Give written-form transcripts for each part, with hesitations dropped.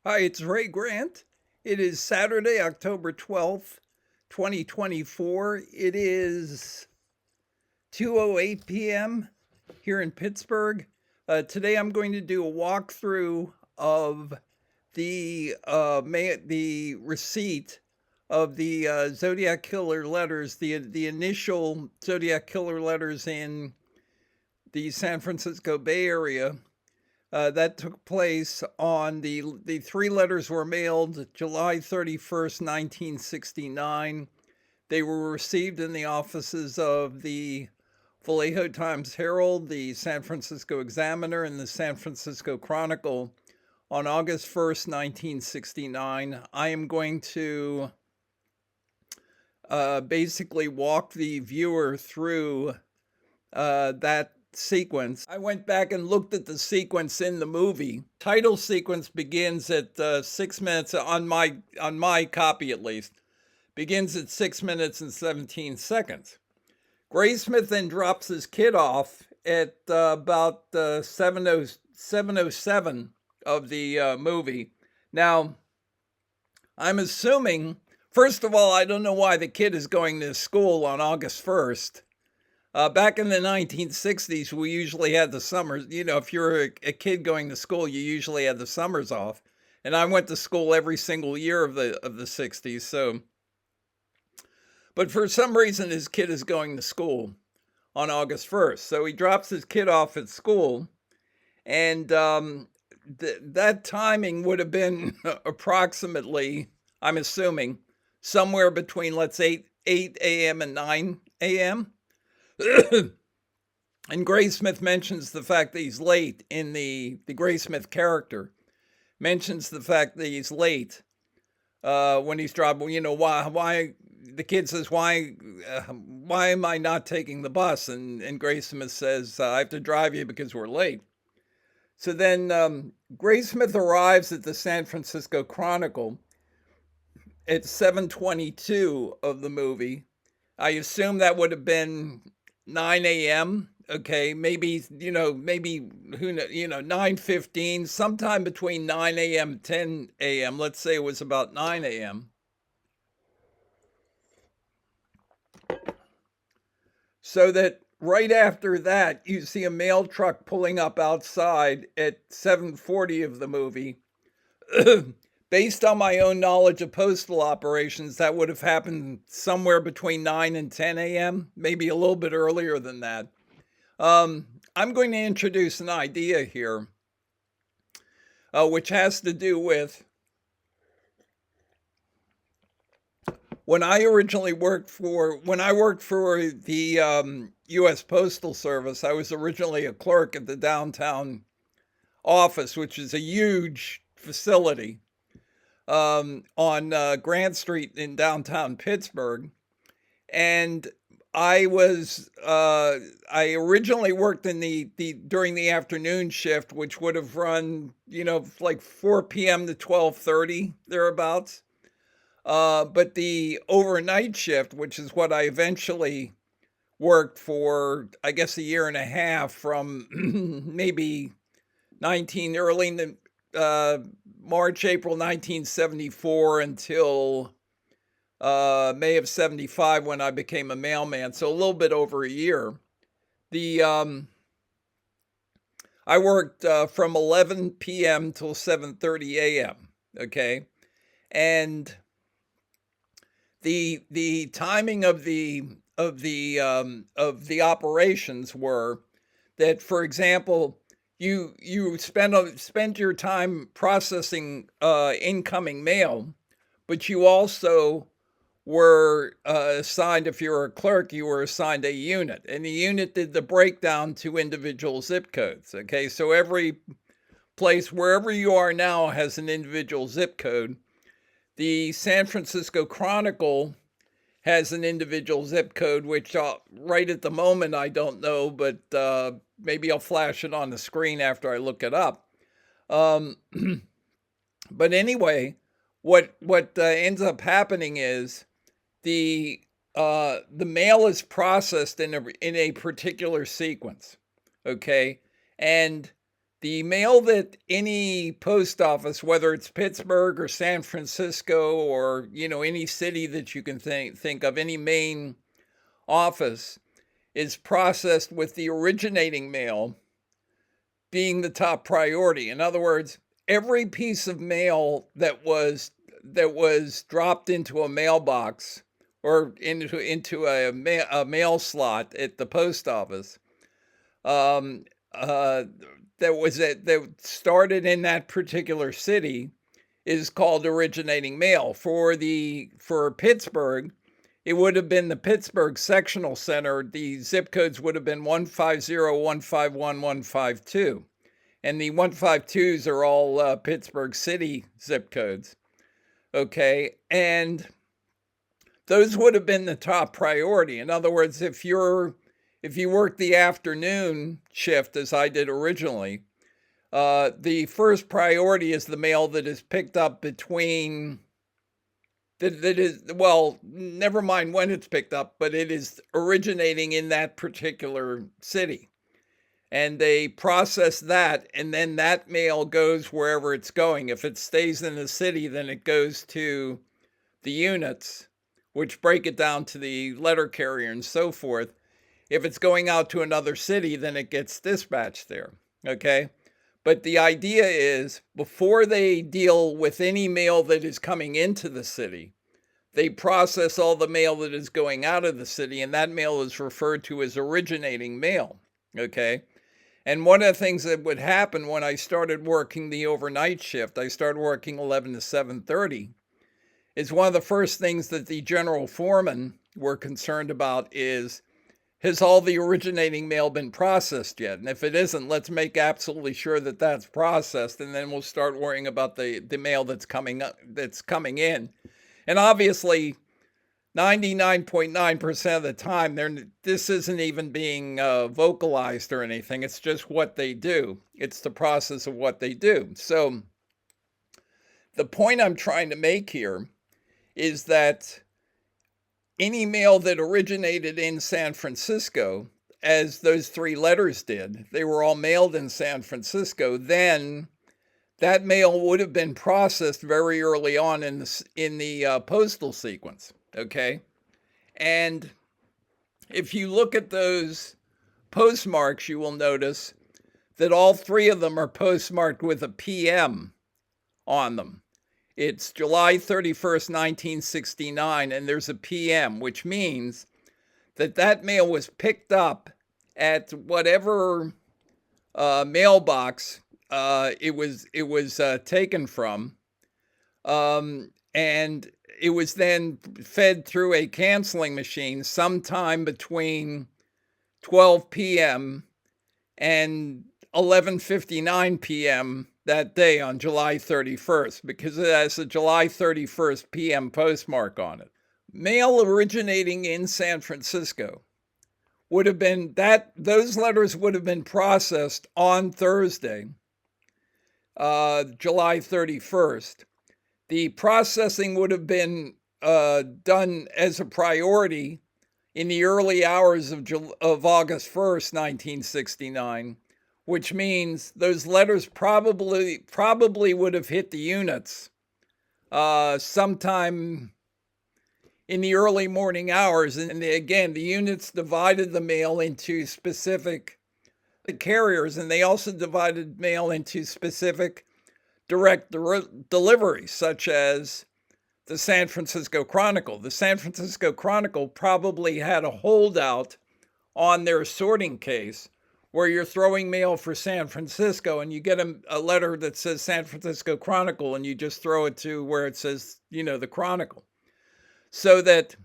Hi, it's Ray Grant. It is Saturday, October 12th, 2024. It is 2:08 p.m. here in Pittsburgh. Today I'm going to do a walkthrough of the receipt of the Zodiac killer letters, the initial Zodiac killer letters in the San Francisco Bay Area. That took place on the three letters were mailed July 31st, 1969. They were received in the offices of the Vallejo Times Herald, the San Francisco Examiner, and the San Francisco Chronicle on August 1st, 1969. I am going to basically walk the viewer through that sequence. I went back and looked at the sequence in the movie. Title sequence begins at 6 minutes on my copy at least. Begins at 6 minutes and 17 seconds. Graysmith then drops his kid off at about 7:07 of the movie. Now, I'm assuming, first of all, I don't know why the kid is going to school on August 1st. Back in the 1960s, we usually had the summers. You know, if you're a kid going to school, you usually had the summers off. And I went to school every single year of the 60s. So, but for some reason, his kid is going to school on August 1st. So he drops his kid off at school, and that timing would have been approximately, I'm assuming, somewhere between, let's say, 8 a.m. and 9 a.m. And Graysmith mentions the fact that he's late in the Graysmith character mentions the fact that he's late when he's dropping. You know, why the kid says, why am I not taking the bus? And Graysmith says, I have to drive you because we're late. So then Graysmith arrives at the San Francisco Chronicle at 7:22 of the movie. I assume that would have been 9 a.m. Okay, maybe, maybe, 9:15, sometime between 9 a.m. and 10 a.m. Let's say it was about 9 a.m. So that right after that, you see a mail truck pulling up outside at 7:40 of the movie. Based on my own knowledge of postal operations, that would have happened somewhere between 9 and 10 a.m., maybe a little bit earlier than that. I'm going to introduce an idea here, which has to do with when I worked for the U.S. Postal Service. I was originally a clerk at the downtown office, which is a huge facility on Grant Street in downtown Pittsburgh. And I originally worked in the during the afternoon shift, which would have run, like 4 p.m. to 12:30 thereabouts. But the overnight shift, which is what I eventually worked for, I guess, a year and a half, from maybe early in the March, April 1974 until May of 75 when I became a mailman. So a little bit over a year. I worked from 11 p.m. till 7:30 a.m. Okay, and the timing of the operations were that, for example, you spend your time processing incoming mail, but you also were assigned, if you were a clerk, you were assigned a unit, and the unit did the breakdown to individual zip codes. Okay, so every place, wherever you are now, has an individual zip code. The San Francisco Chronicle has an individual zip code, which right at the moment I don't know, but maybe I'll flash it on the screen after I look it up. But anyway, what ends up happening is the mail is processed in a particular sequence, okay, and the mail that any post office, whether it's Pittsburgh or San Francisco or, any city that you can think of, any main office, is processed with the originating mail being the top priority. In other words, every piece of mail that was dropped into a mailbox or into a mail slot at the post office, that started in that particular city, is called originating mail. For Pittsburgh, it would have been the Pittsburgh Sectional Center. The zip codes would have been 150, 151, 152. And the 152s are all Pittsburgh City zip codes. Okay, and those would have been the top priority. In other words, if you work the afternoon shift, as I did originally, the first priority is the mail that is picked up between, never mind when it's picked up, but it is originating in that particular city. And they process that, and then that mail goes wherever it's going. If it stays in the city, then it goes to the units, which break it down to the letter carrier and so forth. If it's going out to another city, then it gets dispatched there, okay? But the idea is, before they deal with any mail that is coming into the city, they process all the mail that is going out of the city, and that mail is referred to as originating mail, okay? And one of the things that would happen when I started working the overnight shift, I started working 11 to 7:30, is one of the first things that the general foreman were concerned about is, has all the originating mail been processed yet? And if it isn't, let's make absolutely sure that that's processed, and then we'll start worrying about the mail that's coming in. And obviously, 99.9% of the time, this isn't even being vocalized or anything. It's just what they do. It's the process of what they do. So the point I'm trying to make here is that any mail that originated in San Francisco, as those 3 letters did, they were all mailed in San Francisco, then that mail would have been processed very early on in the postal sequence. Okay, and if you look at those postmarks, you will notice that all 3 of them are postmarked with a PM on them. It's July 31st, 1969, and there's a PM, which means that mail was picked up at whatever mailbox it was taken from, and it was then fed through a canceling machine sometime between 12 p.m. and 11:59 p.m. that day on July 31st, because it has a July 31st p.m. postmark on it. Mail originating in San Francisco would have been those letters would have been processed on Thursday, July 31st. The processing would have been done as a priority in the early hours of August 1st, 1969, which means those letters probably would have hit the units sometime in the early morning hours. And again, the units divided the mail into specific carriers, and they also divided mail into specific direct deliveries, such as the San Francisco Chronicle. The San Francisco Chronicle probably had a holdout on their sorting case where you're throwing mail for San Francisco and you get a letter that says San Francisco Chronicle and you just throw it to where it says, the Chronicle. So that,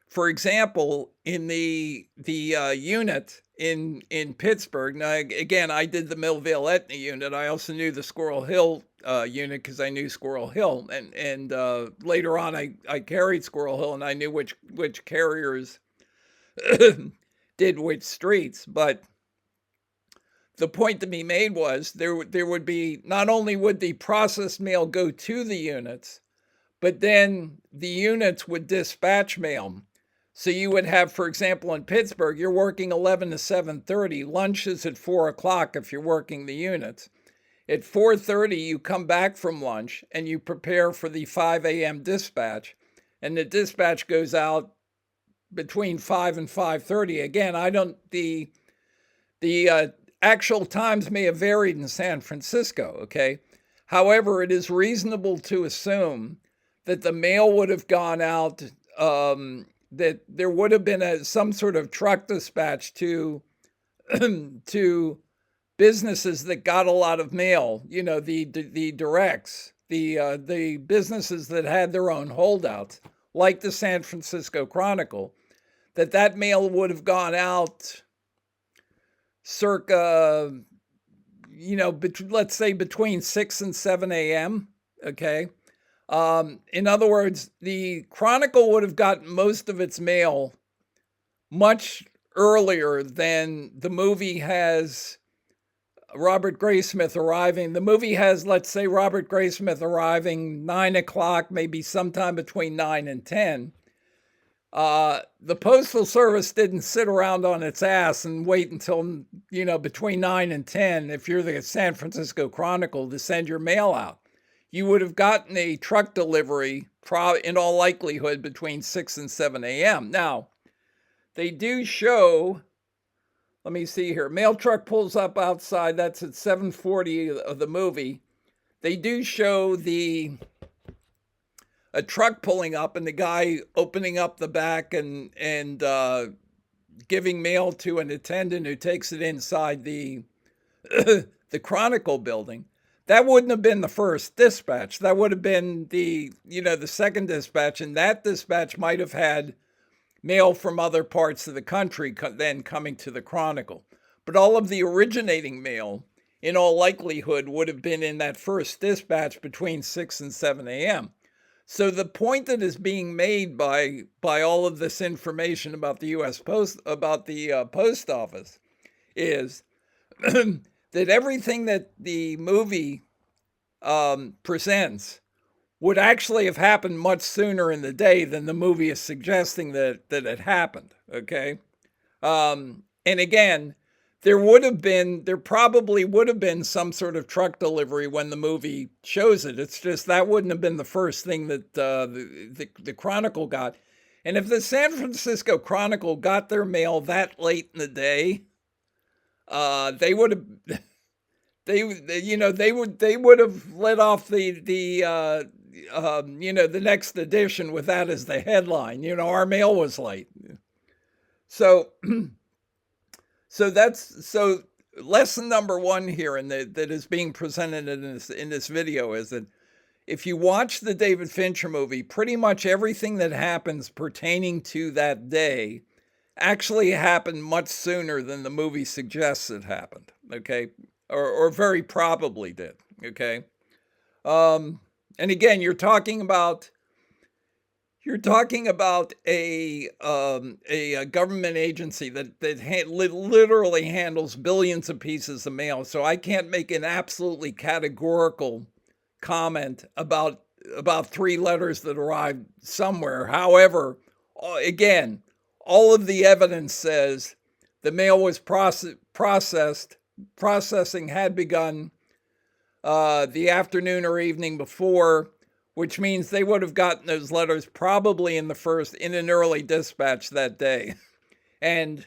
for example, in the unit in Pittsburgh, now again, I did the Millvale Etna unit. I also knew the Squirrel Hill unit because I knew Squirrel Hill, and later on I carried Squirrel Hill and I knew which carriers did which streets. But the point to be made was there would be, not only would the processed mail go to the units, but then the units would dispatch mail. So you would have, for example, in Pittsburgh, you're working 11 to 7:30. Lunch is at 4 o'clock if you're working the units. At 4:30, you come back from lunch and you prepare for the 5 a.m. dispatch. And the dispatch goes out between 5 and 5:30. Again, the actual times may have varied in San Francisco, okay? However, it is reasonable to assume that the mail would have gone out, that there would have been some sort of truck dispatch to to businesses that got a lot of mail. The directs, the businesses that had their own holdouts, like the San Francisco Chronicle. That mail would have gone out circa, let's say between 6 and 7 a.m. Okay. In other words, the Chronicle would have gotten most of its mail much earlier than the movie has Robert Graysmith arriving. The movie has, let's say, Robert Graysmith arriving 9 o'clock, maybe sometime between 9 and 10. The Postal Service didn't sit around on its ass and wait until, between 9 and 10, if you're the San Francisco Chronicle, to send your mail out. You would have gotten a truck delivery, in all likelihood, between 6 and 7 a.m. Now, they do show, let me see here, mail truck pulls up outside, that's at 7:40 of the movie. They do show a truck pulling up and the guy opening up the back and giving mail to an attendant who takes it inside the Chronicle building. That wouldn't have been the first dispatch. That would have been the second dispatch, and that dispatch might have had mail from other parts of the country then coming to the Chronicle. But all of the originating mail, in all likelihood, would have been in that first dispatch between 6 and 7 a.m. So the point that is being made by all of this information about the U.S. Post, about the post office, is that everything that the movie presents would actually have happened much sooner in the day than the movie is suggesting that it happened. Okay, and again, there probably would have been some sort of truck delivery when the movie shows it. It's just that wouldn't have been the first thing that the Chronicle got. And if the San Francisco Chronicle got their mail that late in the day, they would have. They would have let off the next edition with that as the headline. Our mail was late. So lesson number one here, that is being presented in this video, is that if you watch the David Fincher movie, pretty much everything that happens pertaining to that day actually happened much sooner than the movie suggests it happened. Okay. Or very probably did, okay? And again, you're talking about a government agency that literally handles billions of pieces of mail. So I can't make an absolutely categorical comment about 3 letters that arrived somewhere. However, again, all of the evidence says the mail was processed. Processing had begun the afternoon or evening before, which means they would have gotten those letters probably in an early dispatch that day. And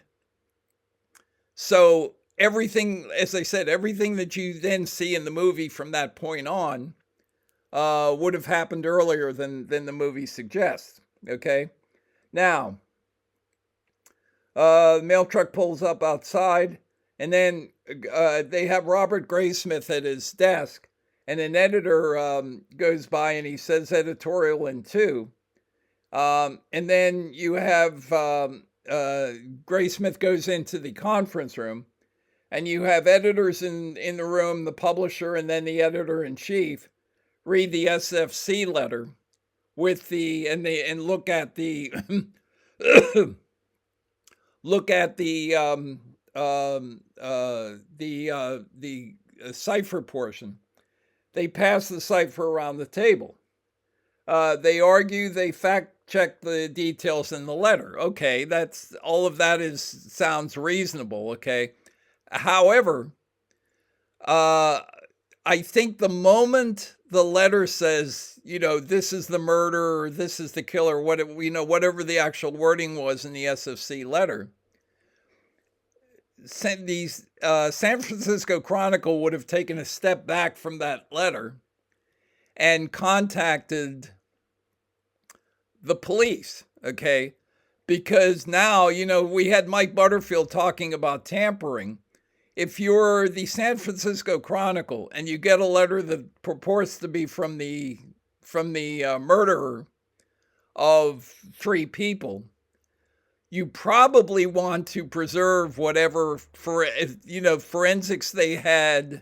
so everything, as I said, everything that you then see in the movie from that point on would have happened earlier than the movie suggests. Okay. Now, the mail truck pulls up outside, and then they have Robert Graysmith at his desk, and an editor goes by and he says editorial in 2. And then you have Graysmith goes into the conference room, and you have editors in the room, the publisher, and then the editor-in-chief read the SFC letter and look at the cipher portion. They pass the cipher around the table. They argue, they fact check the details in the letter. Okay, that's all of that sounds reasonable. Okay, however, I think the moment the letter says, this is the murderer, or this is the killer, whatever the actual wording was in the SFC letter, San Francisco Chronicle would have taken a step back from that letter and contacted the police, okay? Because now, we had Mike Butterfield talking about tampering. If you're the San Francisco Chronicle and you get a letter that purports to be from the murderer of 3 people, you probably want to preserve whatever forensics they had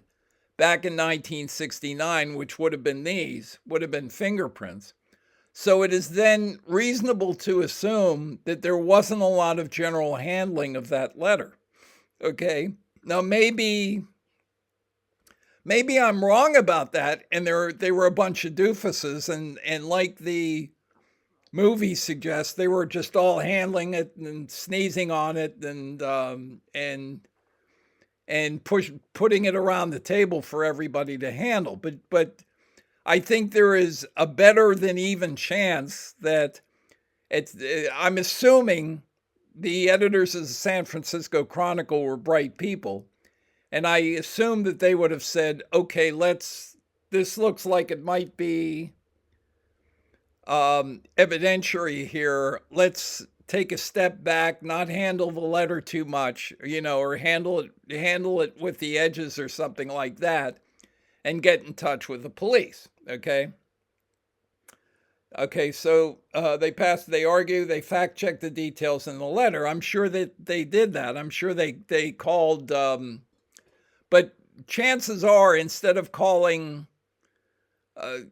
back in 1969, which would have been fingerprints. So it is then reasonable to assume that there wasn't a lot of general handling of that letter. Okay. Now maybe I'm wrong about that, and they were a bunch of doofuses, and like the movie suggests, they were just all handling it and sneezing on it and putting it around the table for everybody to handle. But I think there is a better than even chance that I'm assuming the editors of the San Francisco Chronicle were bright people, and I assume that they would have said, okay, this looks like it might be evidentiary here. Let's take a step back, not handle the letter too much, or handle it with the edges or something like that, and get in touch with the police. Okay, so they argue, they fact check the details in the letter. I'm sure that they did that. I'm sure they called, but chances are, instead of calling, I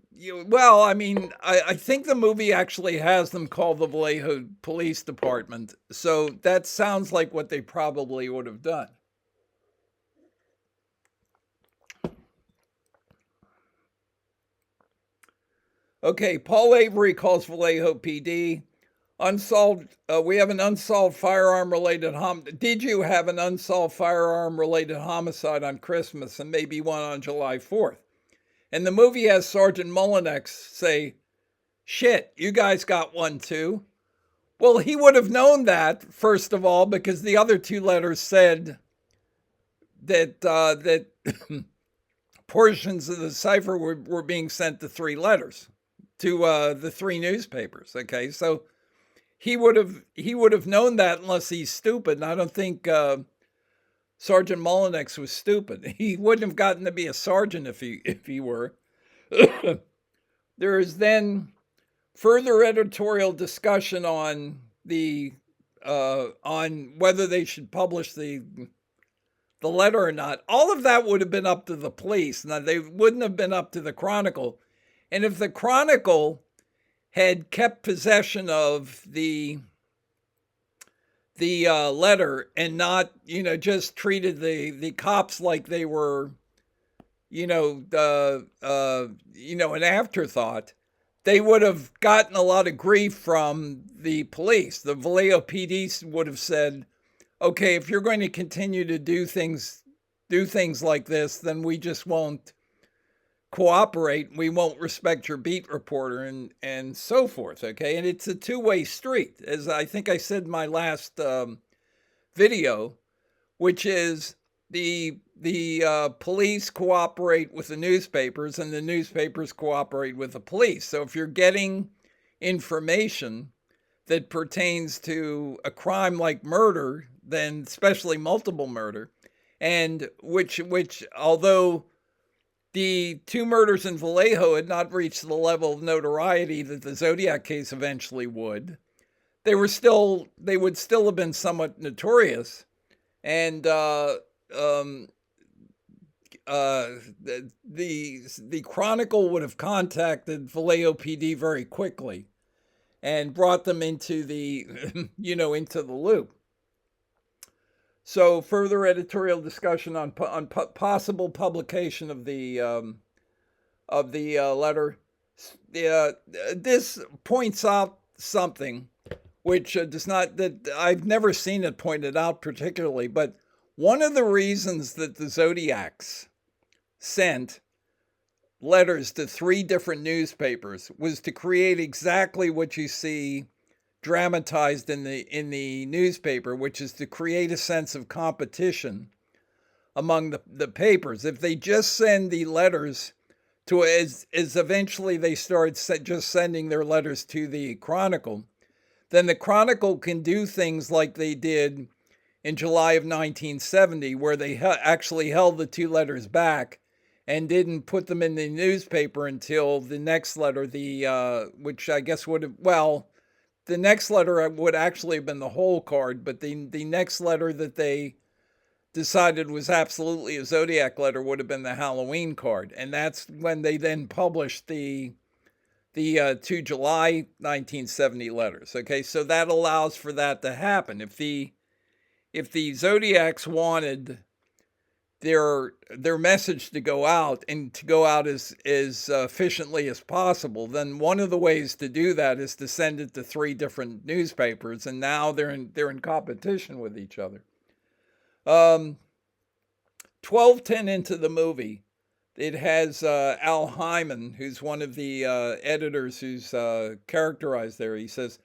think the movie actually has them call the Vallejo Police Department. So that sounds like what they probably would have done. Okay, Paul Avery calls Vallejo PD. We have an unsolved firearm-related Did you have an unsolved firearm-related homicide on Christmas and maybe one on July 4th? And the movie has Sergeant Mullinex say, shit, you guys got one too. Well, he would have known that, first of all, because the other 2 letters said that portions of the cipher were being sent to 3 letters, to the 3 newspapers. Okay, so he would have known that, unless he's stupid. And I don't think Sergeant Mullinex was stupid. He wouldn't have gotten to be a sergeant if he were. There is then further editorial discussion on on whether they should publish the letter or not. All of that would have been up to the police. Now, they wouldn't have been up to the Chronicle. And if the Chronicle had kept possession of the letter and not, just treated the cops like they were, an afterthought, they would have gotten a lot of grief from the police. The Vallejo PD would have said, okay, if you're going to continue to do things like this, then we just won't cooperate. We won't respect your beat reporter, and so forth. Okay. And it's a 2-way street, as I think I said in my last video, which is the police cooperate with the newspapers and the newspapers cooperate with the police. So if you're getting information that pertains to a crime like murder, then especially multiple murder, and which although the 2 murders in Vallejo had not reached the level of notoriety that the Zodiac case eventually would, they would still have been somewhat notorious. And the Chronicle would have contacted Vallejo PD very quickly and brought them into the into the loop. So further editorial discussion on possible publication of the letter. This points out something which does not, that I've never seen it pointed out particularly, but one of the reasons that the Zodiacs sent letters to three different newspapers was to create exactly what you see dramatized in the newspaper, which is to create a sense of competition among the papers. If they just send the letters to, as eventually they start just sending their letters to the Chronicle, then the Chronicle can do things like they did in July of 1970, where they actually held the two letters back and didn't put them in the newspaper until the next letter, which I guess would have, well, the next letter would actually have been the whole card, but the next letter that they decided was absolutely a Zodiac letter would have been the Halloween card. And that's when they then published the two July 1970 letters. Okay, so that allows for that to happen. If the Zodiacs wanted their message to go out, and to go out as efficiently as possible, then one of the ways to do that is to send it to three different newspapers, and now they're in competition with each other. 12:10 into the movie, it has Al Hyman, who's one of the editors who's characterized there. He says,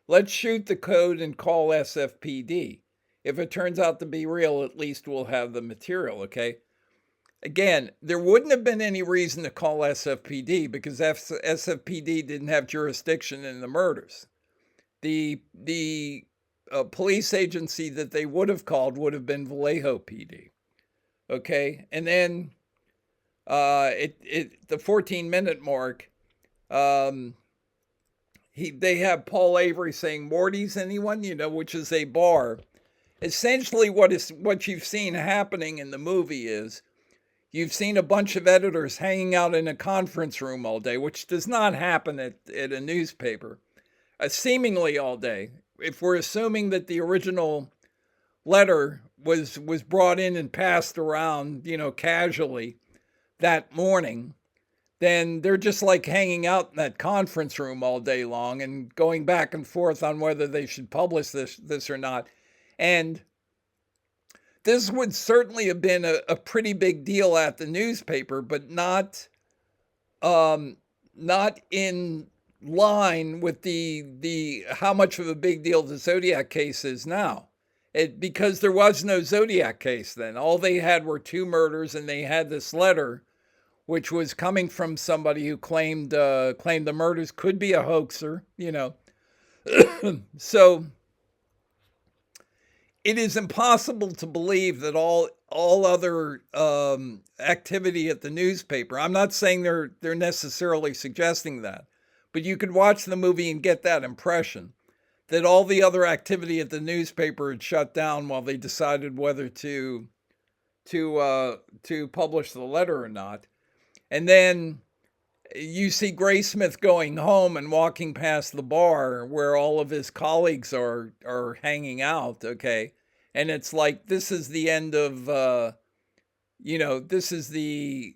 "Let's shoot the code and call SFPD. If it turns out to be real, at least we'll have the material," okay? Again, there wouldn't have been any reason to call SFPD because SFPD didn't have jurisdiction in the murders. The police agency that they would have called would have been Vallejo PD. Okay, and then the 14-minute mark, they have Paul Avery saying, "Morty's anyone?" Which is a bar. Essentially, what you've seen happening in the movie is you've seen a bunch of editors hanging out in a conference room all day, which does not happen at a newspaper, seemingly all day. If we're assuming that the original letter was brought in and passed around, casually that morning, then they're just like hanging out in that conference room all day long and going back and forth on whether they should publish this or not. And this would certainly have been a pretty big deal at the newspaper, but not in line with the how much of a big deal the Zodiac case is now. Because there was no Zodiac case then. All they had were two murders, and they had this letter, which was coming from somebody who claimed the murders could be a hoaxer, So it is impossible to believe that all other activity at the newspaper. I'm not saying they're necessarily suggesting that, but you could watch the movie and get that impression that all the other activity at the newspaper had shut down while they decided whether to publish the letter or not. And then you see Graysmith going home and walking past the bar where all of his colleagues are hanging out, okay? And it's like, this is the end of this is the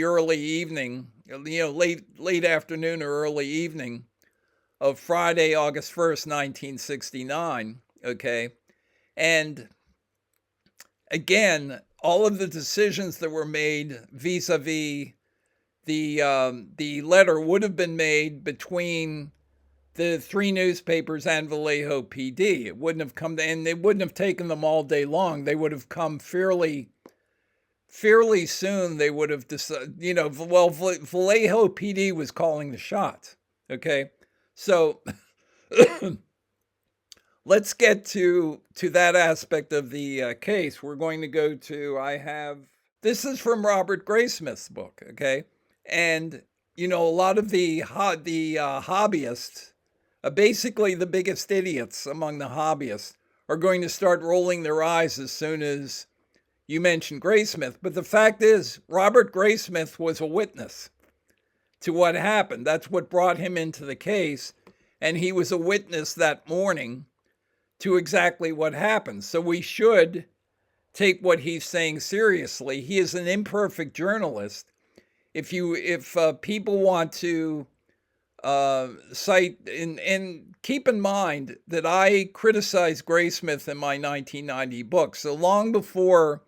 early evening, late afternoon or early evening of Friday, August 1st, 1969, okay? And again, all of the decisions that were made vis-a-vis the letter would have been made between the three newspapers and Vallejo PD. It wouldn't have come to, and they wouldn't have taken them all day long. They would have come fairly soon. They would have decided, Vallejo PD was calling the shots, okay? So let's get to that aspect of the case. We're going to go to, this is from Robert Graysmith's book, okay? And, a lot of the hobbyists, basically the biggest idiots among the hobbyists, are going to start rolling their eyes as soon as you mention Graysmith. But the fact is, Robert Graysmith was a witness to what happened. That's what brought him into the case. And he was a witness that morning to exactly what happened. So we should take what he's saying seriously. He is an imperfect journalist. if people want to cite, and keep in mind that I criticized Graysmith in my 1990 book. So long before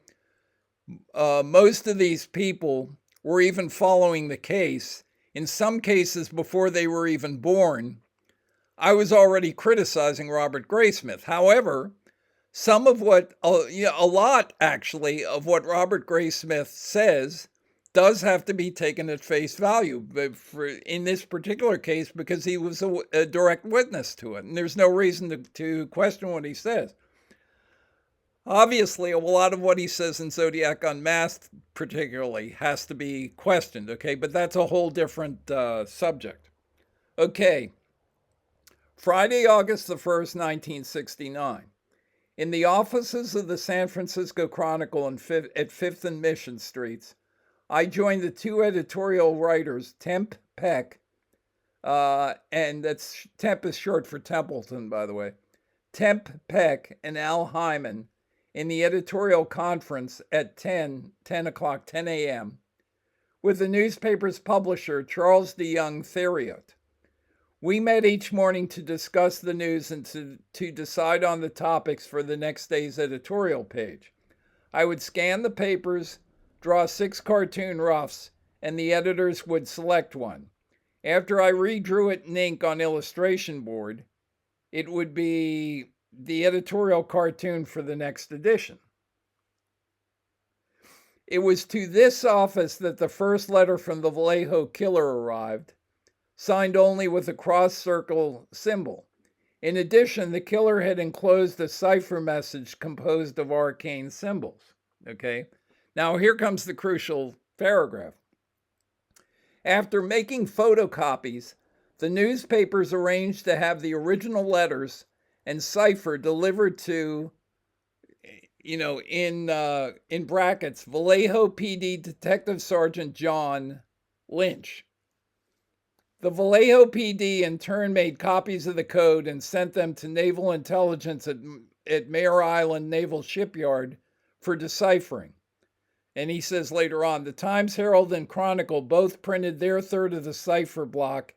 most of these people were even following the case, in some cases before they were even born, I was already criticizing Robert Graysmith. However, some of what, a lot actually, of what Robert Graysmith says does have to be taken at face value in this particular case, because he was a direct witness to it, and there's no reason to question what he says. Obviously, a lot of what he says in Zodiac Unmasked particularly has to be questioned, okay? But that's a whole different subject. Okay, Friday, August the 1st, 1969. In the offices of the San Francisco Chronicle at 5th and Mission Streets, I joined the two editorial writers, Temp Peck, and Temp is short for Templeton, by the way, Temp Peck and Al Hyman, in the editorial conference at 10 a.m., with the newspaper's publisher, Charles DeYoung Theriot. We met each morning to discuss the news and to decide on the topics for the next day's editorial page. I would scan the papers, draw 6 cartoon roughs, and the editors would select one. After I redrew it in ink on illustration board, it would be the editorial cartoon for the next edition. It was to this office that the first letter from the Vallejo killer arrived, signed only with a cross circle symbol. In addition, the killer had enclosed a cipher message composed of arcane symbols. Okay, now here comes the crucial paragraph. After making photocopies, the newspapers arranged to have the original letters and cipher delivered to, in brackets, Vallejo PD Detective Sergeant John Lynch. The Vallejo PD in turn made copies of the code and sent them to Naval Intelligence at Mare Island Naval Shipyard for deciphering. And he says later on, the Times Herald and Chronicle both printed their third of the cipher block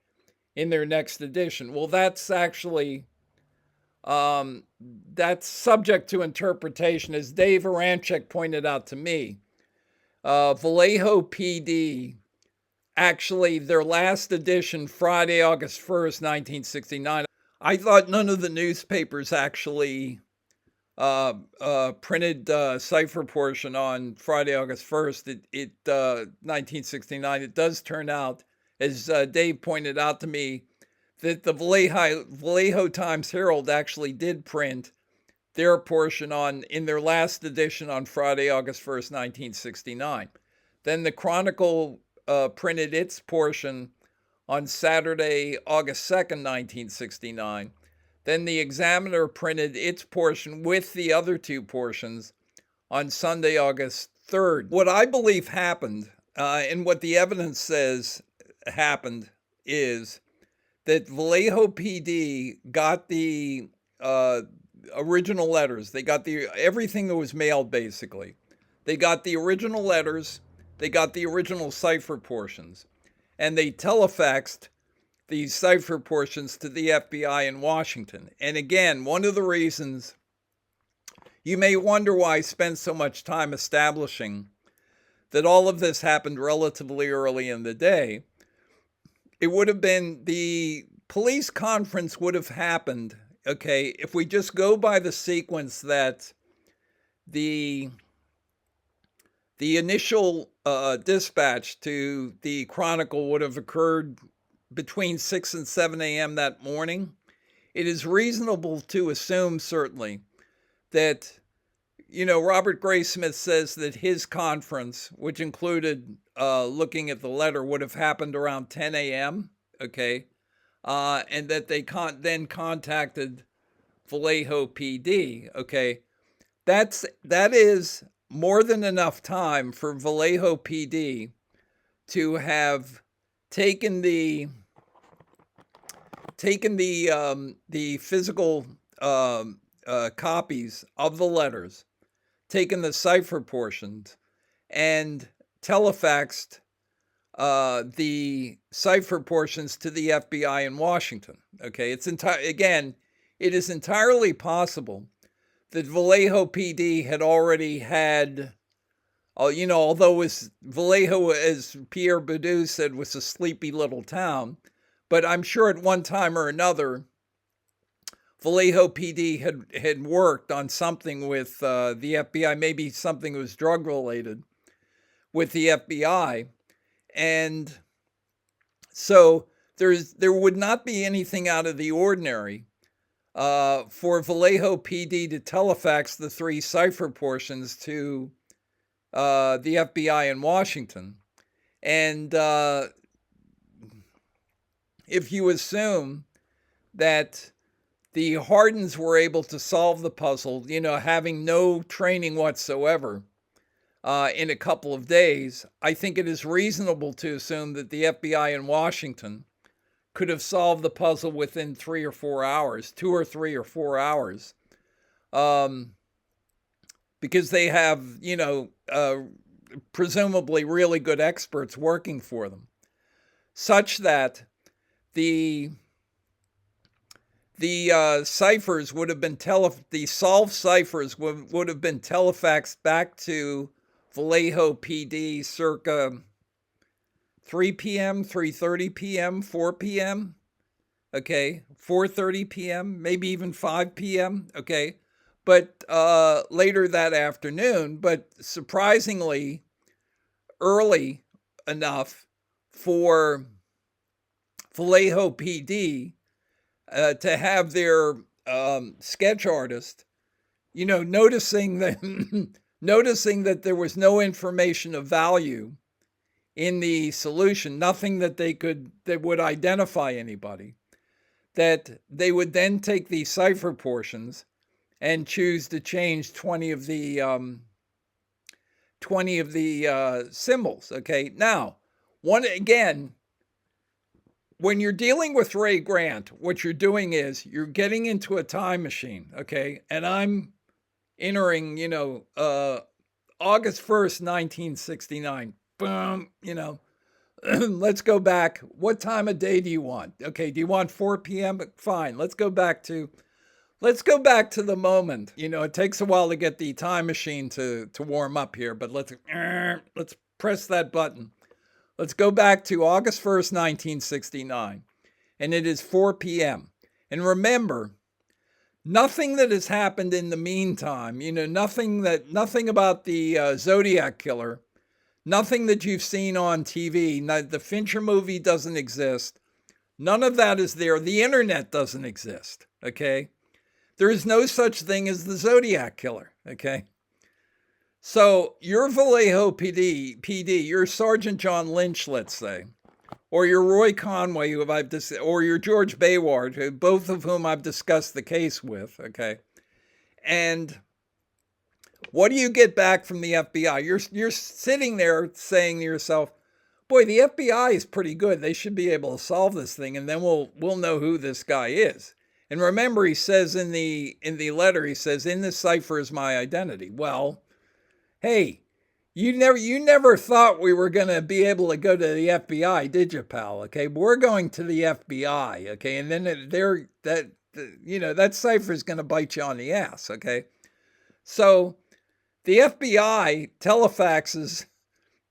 in their next edition. Well, that's actually, that's subject to interpretation. As Dave Aranchek pointed out to me, Vallejo PD, actually their last edition, Friday, August 1st, 1969, I thought none of the newspapers actually printed cipher portion on Friday, August 1st, 1969. It does turn out, as Dave pointed out to me, that the Vallejo Times Herald actually did print their portion in their last edition on Friday, August 1st, 1969. Then the Chronicle printed its portion on Saturday, August 2nd, 1969. Then the Examiner printed its portion with the other two portions on Sunday, August 3rd. What I believe happened, and what the evidence says happened, is that Vallejo PD got the original letters. They got everything that was mailed, basically. They got the original letters, they got the original cipher portions, and they telefaxed these cipher portions to the FBI in Washington. And again, one of the reasons you may wonder why I spent so much time establishing that all of this happened relatively early in the day, it would have been, the police conference would have happened, okay, if we just go by the sequence that the initial dispatch to the Chronicle would have occurred between 6 and 7 a.m. that morning. It is reasonable to assume, certainly, that, Robert Graysmith says that his conference, which included looking at the letter, would have happened around 10 a.m., okay? And that they then contacted Vallejo PD, okay? That is more than enough time for Vallejo PD to have taken the physical copies of the letters, taken the cipher portions, and telefaxed the cipher portions to the FBI in Washington. Okay, again, it is entirely possible that Vallejo PD had already had, although Vallejo, as Pierre Bourdieu said, was a sleepy little town, but I'm sure at one time or another, Vallejo PD had worked on something with the FBI, maybe something that was drug related with the FBI. And so there would not be anything out of the ordinary for Vallejo PD to telefax the 3 cipher portions to the FBI in Washington. And if you assume that the Hardens were able to solve the puzzle, having no training whatsoever, in a couple of days, I think it is reasonable to assume that the FBI in Washington could have solved the puzzle within 3 or 4 hours, 2 or 3 or 4 hours, because they have, presumably really good experts working for them, such that the ciphers would have been the solved ciphers would have been telefaxed back to Vallejo PD circa 3 p.m., 3:30 p.m., 4 p.m., okay, 4:30 p.m., maybe even 5 p.m., okay, but later that afternoon, but surprisingly early enough for Vallejo PD to have their sketch artist, noticing that there was no information of value in the solution, nothing that would identify anybody, that they would then take these cipher portions and choose to change 20 of the symbols. Okay, now, when you're dealing with Ray Grant, what you're doing is you're getting into a time machine, okay? And I'm entering, August 1st, 1969. Boom, let's go back. What time of day do you want? Okay, do you want 4 p.m.? Fine, let's go back to the moment. It takes a while to get the time machine to warm up here, but let's press that button. Let's go back to August 1st, 1969, and it is 4 p.m. And remember, nothing that has happened in the meantime, nothing about the Zodiac killer, nothing that you've seen on TV, the Fincher movie doesn't exist. None of that is there. The internet doesn't exist, okay? There is no such thing as the Zodiac killer, okay? So your Vallejo PD, your Sergeant John Lynch, let's say, or your Roy Conway, or your George Bayward, both of whom I've discussed the case with, okay? And what do you get back from the FBI? You're sitting there saying to yourself, boy, the FBI is pretty good. They should be able to solve this thing, and then we'll know who this guy is. And remember, he says in the letter, he says, in this cipher is my identity. Well, hey, you never thought we were going to be able to go to the FBI, did you, pal? Okay, we're going to the FBI, okay, and then that cipher is going to bite you on the ass, okay? So the FBI telefaxes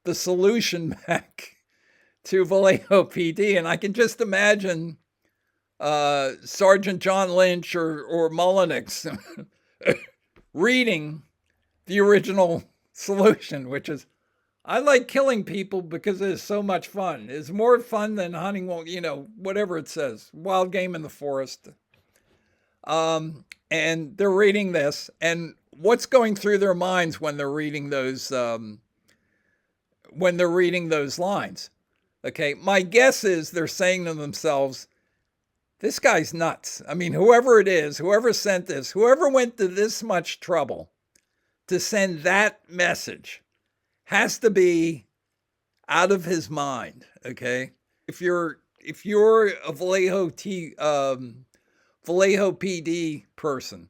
the solution back to Vallejo PD, and I can just imagine Sergeant John Lynch or Mullenix reading the original solution, which is, I like killing people because it is so much fun. It's more fun than hunting, whatever it says, wild game in the forest. And they're reading this, and what's going through their minds when they're reading those lines? Okay, my guess is they're saying to themselves, this guy's nuts. I mean, whoever it is, whoever sent this, whoever went to this much trouble to send that message has to be out of his mind, okay? If you're a Vallejo PD person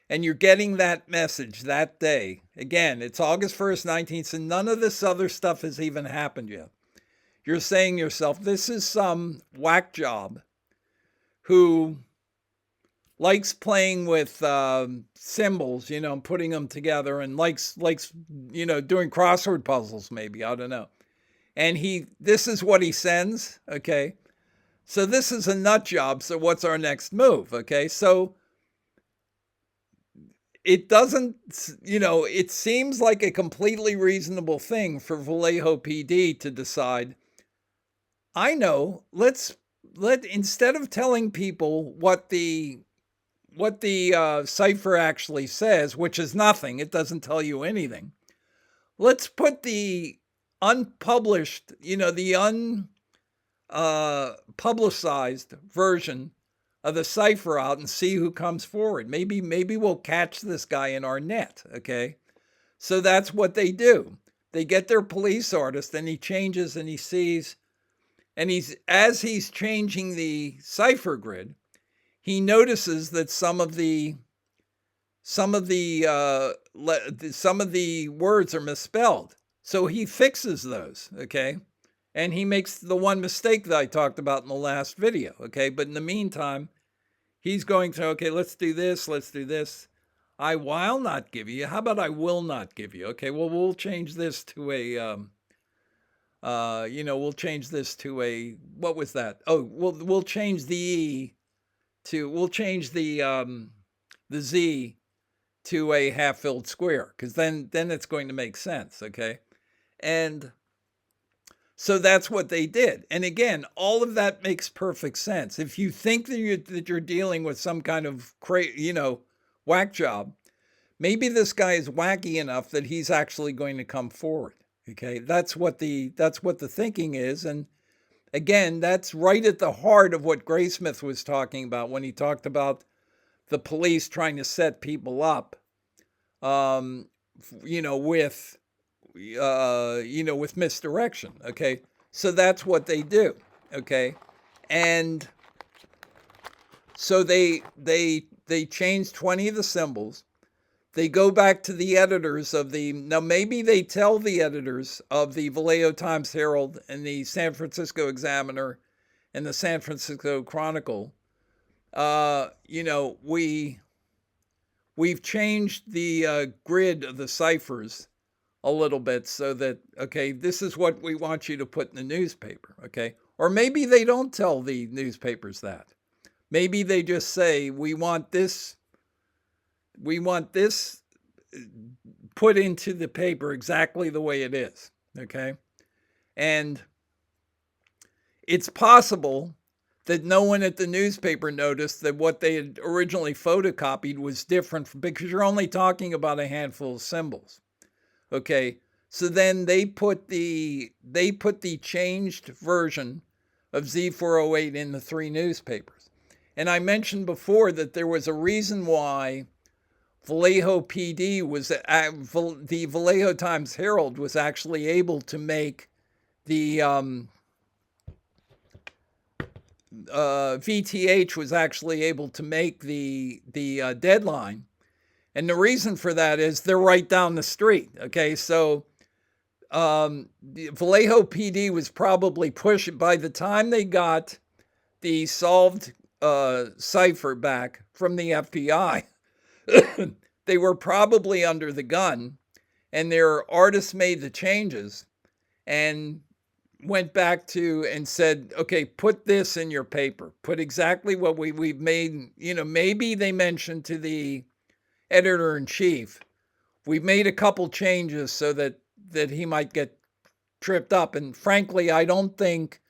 and you're getting that message that day, again, it's August 1st, 19th, and none of this other stuff has even happened yet. you're saying to yourself, this is some whack job who likes playing with symbols, putting them together, and likes doing crossword puzzles, maybe, I don't know. And this is what he sends. Okay, so this is a nut job. So what's our next move? Okay, so it doesn't, it seems like a completely reasonable thing for Vallejo PD to decide, I know, instead of telling people what the cipher actually says, which is nothing, it doesn't tell you anything. Let's put the unpublished, the unpublicized version of the cipher out and see who comes forward. Maybe we'll catch this guy in our net. Okay, so that's what they do. They get their police artist, and he changes, and he sees, and as he's changing the cipher grid, he notices that some of the words are misspelled. So he fixes those, okay? And he makes the one mistake that I talked about in the last video, okay? But in the meantime, he's going to, okay, let's do this. I will not give you. How about I will not give you? Okay, well, we'll change this to a, we'll change this to a, what was that? Oh, we'll change the E we'll change the Z to a half-filled square, because then it's going to make sense, okay? And so that's what they did. And again, all of that makes perfect sense. If you think that you're dealing with some kind of whack job, maybe this guy is wacky enough that he's actually going to come forward. Okay, that's what the thinking is. And again, that's right at the heart of what Graysmith was talking about when he talked about the police trying to set people up, with misdirection. Okay, so that's what they do. Okay, and so they change 20 of the symbols. They go back to the editors now maybe they tell the editors of the Vallejo Times-Herald and the San Francisco Examiner and the San Francisco Chronicle, we've changed the grid of the ciphers a little bit so that, okay, this is what we want you to put in the newspaper, okay? Or maybe they don't tell the newspapers that. Maybe they just say, we want this put into the paper exactly the way it is, okay? And it's possible that no one at the newspaper noticed that what they had originally photocopied was different, because you're only talking about a handful of symbols, okay? So then they put the changed version of Z408 in the 3 newspapers. And I mentioned before that there was a reason why Vallejo PD the Vallejo Times-Herald was actually able to make the VTH was actually able to make the deadline, and the reason for that is they're right down the street. Okay, so the Vallejo PD was probably pushed by the time they got the solved cipher back from the FBI. They were probably under the gun, and their artists made the changes and went back to and said, okay, put this in your paper. Put exactly what we've made. Maybe they mentioned to the editor-in-chief, we've made a couple changes so that he might get tripped up. And frankly, I don't think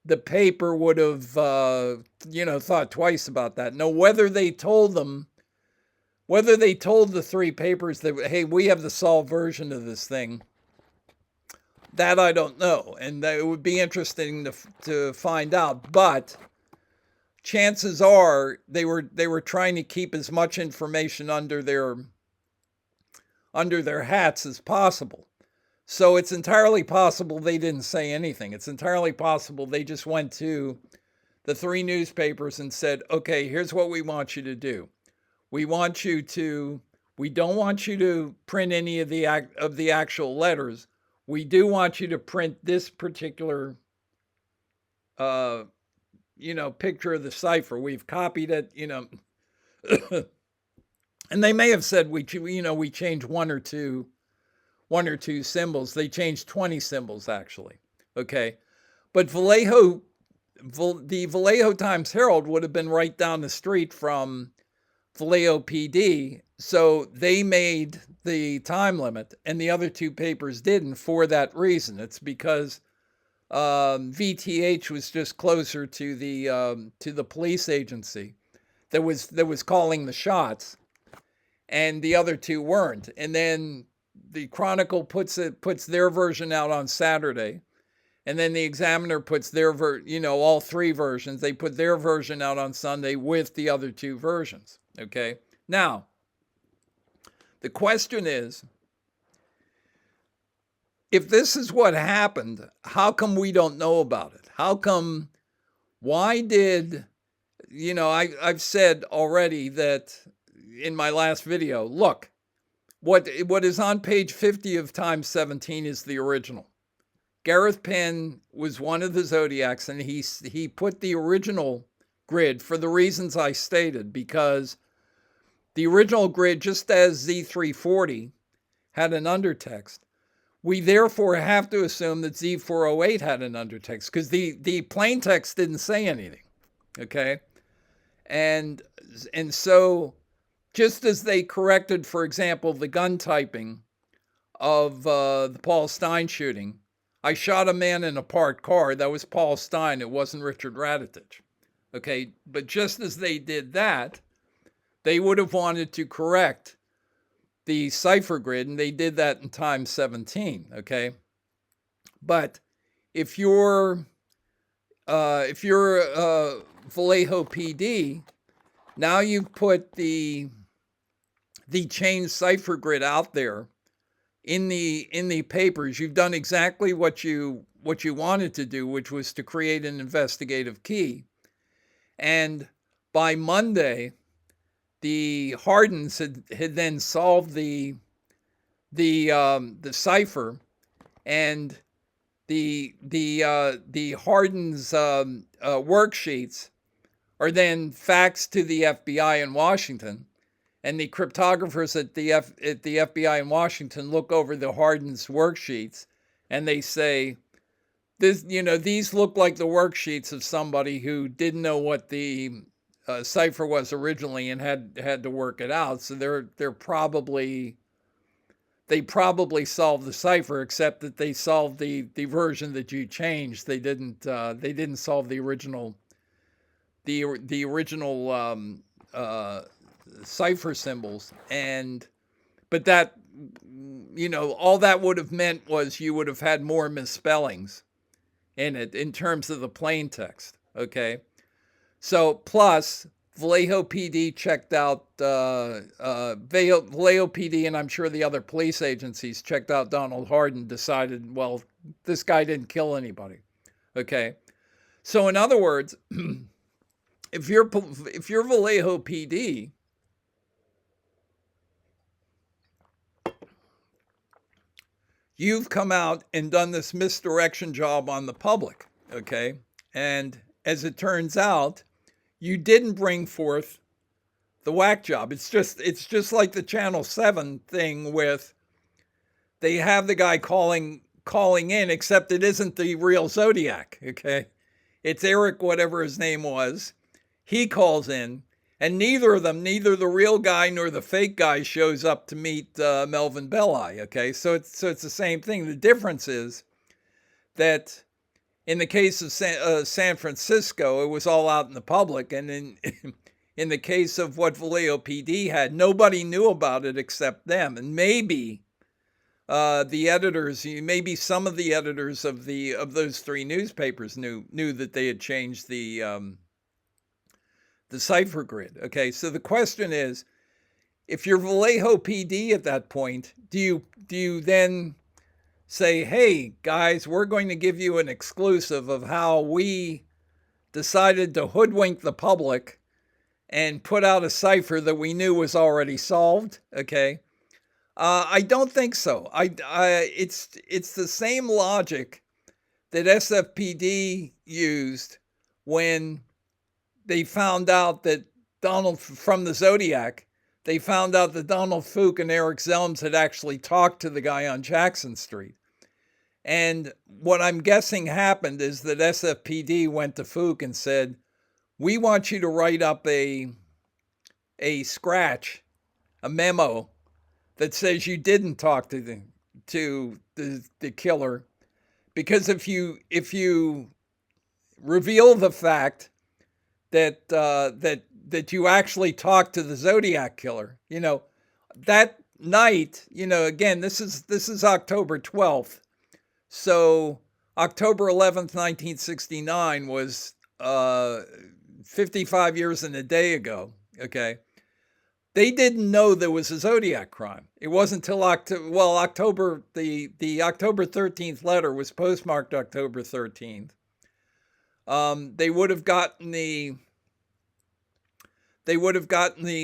the paper would have, thought twice about that. Now, whether they told the 3 papers that, hey, we have the solved version of this thing, that I don't know. And it would be interesting to find out. But chances are they were trying to keep as much information under their hats as possible. So it's entirely possible they didn't say anything. It's entirely possible they just went to the 3 newspapers and said, okay, here's what we want you to do. We don't want you to print any of the actual letters. we do want you to print this particular, picture of the cipher. We've copied it, and they may have said we changed one or two symbols. They changed 20 symbols actually. Okay, but the Vallejo Times Herald would have been right down the street from Vallejo PD, so they made the time limit, and the other two papers didn't for that reason. It's because VTH was just closer to the police agency that was calling the shots, and the other two weren't. And then the Chronicle puts their version out on Saturday, and then the Examiner puts their all three versions. They put their version out on Sunday with the other two versions. Okay. Now, the question is, if this is what happened, how come we don't know about it? Why did, I've said already that in my last video, look, what is on page 50 of Times 17 is the original. Gareth Penn was one of the Zodiacs, and he put the original grid for the reasons I stated, because the original grid, just as Z340 had an undertext, we therefore have to assume that Z408 had an undertext, because the plain text didn't say anything. Okay? And so just as they corrected, for example, the gun typing of the Paul Stein shooting, I shot a man in a parked car. That was Paul Stein. It wasn't Richard Raditich. Okay, but just as they did that, they would have wanted to correct the cipher grid, and they did that in Times 17. Okay, but if you're Vallejo PD, now you've put the changed cipher grid out there in the papers. You've done exactly what you wanted to do, which was to create an investigative key. And by Monday, the Hardens had then solved the cipher, and the Hardens worksheets are then faxed to the FBI in Washington. And the cryptographers at the FBI in Washington look over the Hardens worksheets, and they say, these look like the worksheets of somebody who didn't know what the cipher was originally and had to work it out. So they probably solved the cipher, except that they solved the version that you changed. They didn't solve the original cipher symbols. But that, all that would have meant was you would have had more misspellings in it in terms of the plain text. Okay, so plus Vallejo PD checked out Vallejo PD, and I'm sure the other police agencies checked out Donald Hardin, decided, well, this guy didn't kill anybody. Okay, so in other words, if you're Vallejo PD, you've come out and done this misdirection job on the public, okay? And as it turns out, you didn't bring forth the whack job. It's just like the Channel 7 thing with, they have the guy calling in, except it isn't the real Zodiac, okay? It's Eric, whatever his name was. He calls in, and neither the real guy nor the fake guy shows up to meet Melvin Belli. Okay, so it's the same thing. The difference is that in the case of San Francisco, it was all out in the public, and in the case of what Vallejo PD had, nobody knew about it except them, and maybe the editors, maybe some of the editors of those three newspapers knew that they had changed the cipher grid. Okay, so the question is, if you're Vallejo PD at that point, do you then say, hey guys, we're going to give you an exclusive of how we decided to hoodwink the public and put out a cipher that we knew was already solved? Okay, I don't think so. It's the same logic that SFPD used when they found out that Donald from the Zodiac, they found out that Donald Fook and Eric Zelms had actually talked to the guy on Jackson Street. And what I'm guessing happened is that SFPD went to Fook and said, "We want you to write up a memo that says you didn't talk to the killer, because if you reveal the fact that you actually talked to the Zodiac killer, that night, again, this is October 12th, so October 11th, 1969 was 55 years and a day ago. Okay, they didn't know there was a Zodiac crime. It wasn't until October. The October 13th letter was postmarked October 13th. They would have gotten the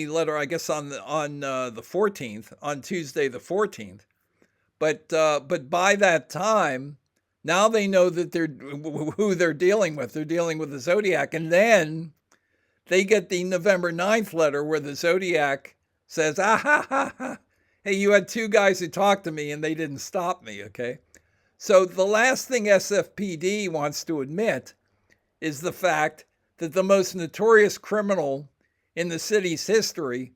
letter, I guess, on the 14th, on Tuesday the 14th. But by that time, now they know that who they're dealing with. They're dealing with the Zodiac, and then they get the November 9th letter where the Zodiac says, "Ah ha ha ha! Hey, you had two guys who talked to me, and they didn't stop me." Okay, so the last thing SFPD wants to admit is the fact that the most notorious criminal in the city's history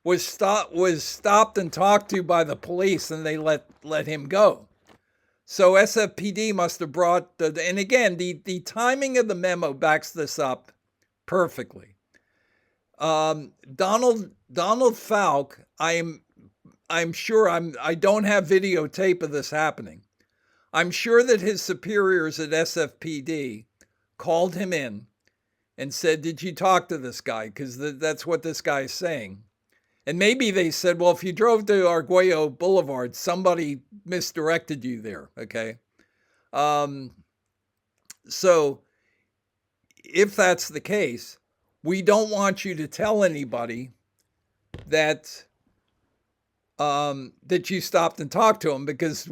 was stopped and talked to by the police, and they let him go. So SFPD must have brought and again, the timing of the memo backs this up perfectly. Donald Falk, I'm sure I don't have videotape of this happening. I'm sure that his superiors at SFPD called him in and said, "Did you talk to this guy? Because that's what this guy is saying." And maybe they said, "Well, if you drove to Arguello Boulevard, somebody misdirected you there." Okay. So if that's the case, we don't want you to tell anybody that that you stopped and talked to him, because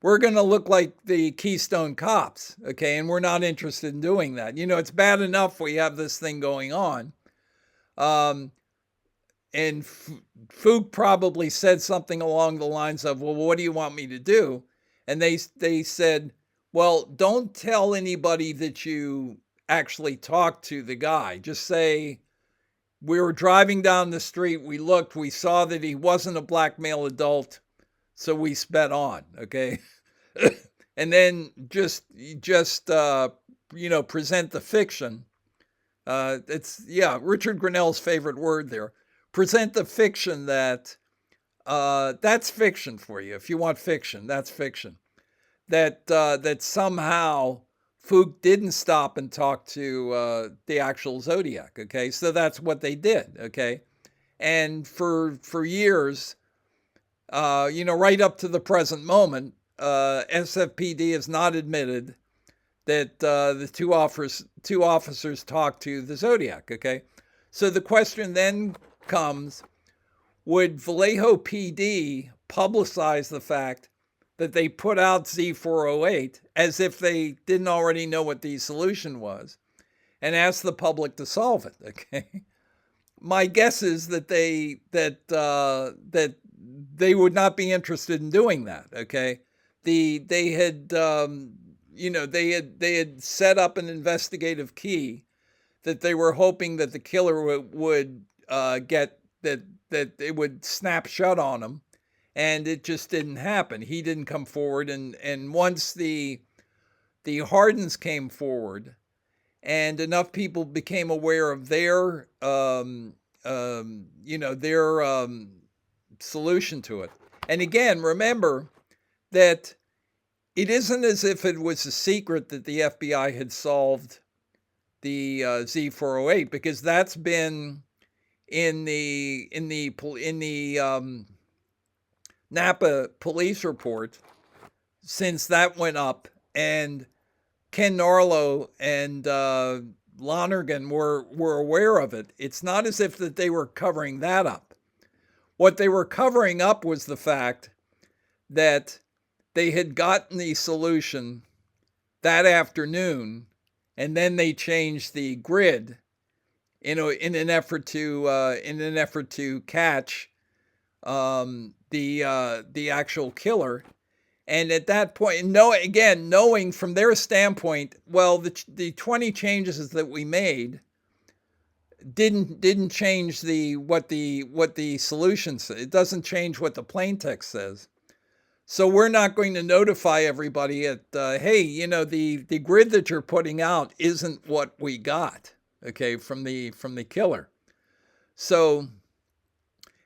we're going to look like the Keystone Cops, okay? And we're not interested in doing that. It's bad enough we have this thing going on. And Fook probably said something along the lines of, "Well, what do you want me to do?" And they said, "Well, don't tell anybody that you actually talked to the guy. Just say, we were driving down the street, we looked, we saw that he wasn't a black male adult, so we sped on." Okay. And then just present the fiction. It's Richard Grinnell's favorite word there. Present the fiction that that's fiction for you. If you want fiction, that's fiction. That somehow Fook didn't stop and talk to the actual Zodiac. Okay, so that's what they did. Okay, and for years, right up to the present moment, SFPD has not admitted that the two officers talked to the Zodiac. Okay, so the question then comes: would Vallejo PD publicize the fact that they put out Z408 as if they didn't already know what the solution was, and ask the public to solve it? Okay, my guess is that they would not be interested in doing that. Okay, they had set up an investigative key that they were hoping that the killer would get, that it would snap shut on him, and it just didn't happen. He didn't come forward, and once the Hardens came forward, and enough people became aware of their solution to it. And again, remember that it isn't as if it was a secret that the FBI had solved the Z408, because that's been in the Napa police report since that went up, and Ken Narlow and Lonergan were aware of it. It's not as if that they were covering that up. What they were covering up was the fact that they had gotten the solution that afternoon, and then they changed the grid in an effort to catch the actual killer. And at that point, knowing from their standpoint, well, the 20 changes that we made didn't change what the solution says. It doesn't change what the plain text says. So we're not going to notify everybody hey, the grid that you're putting out isn't what we got, okay, from the killer. So,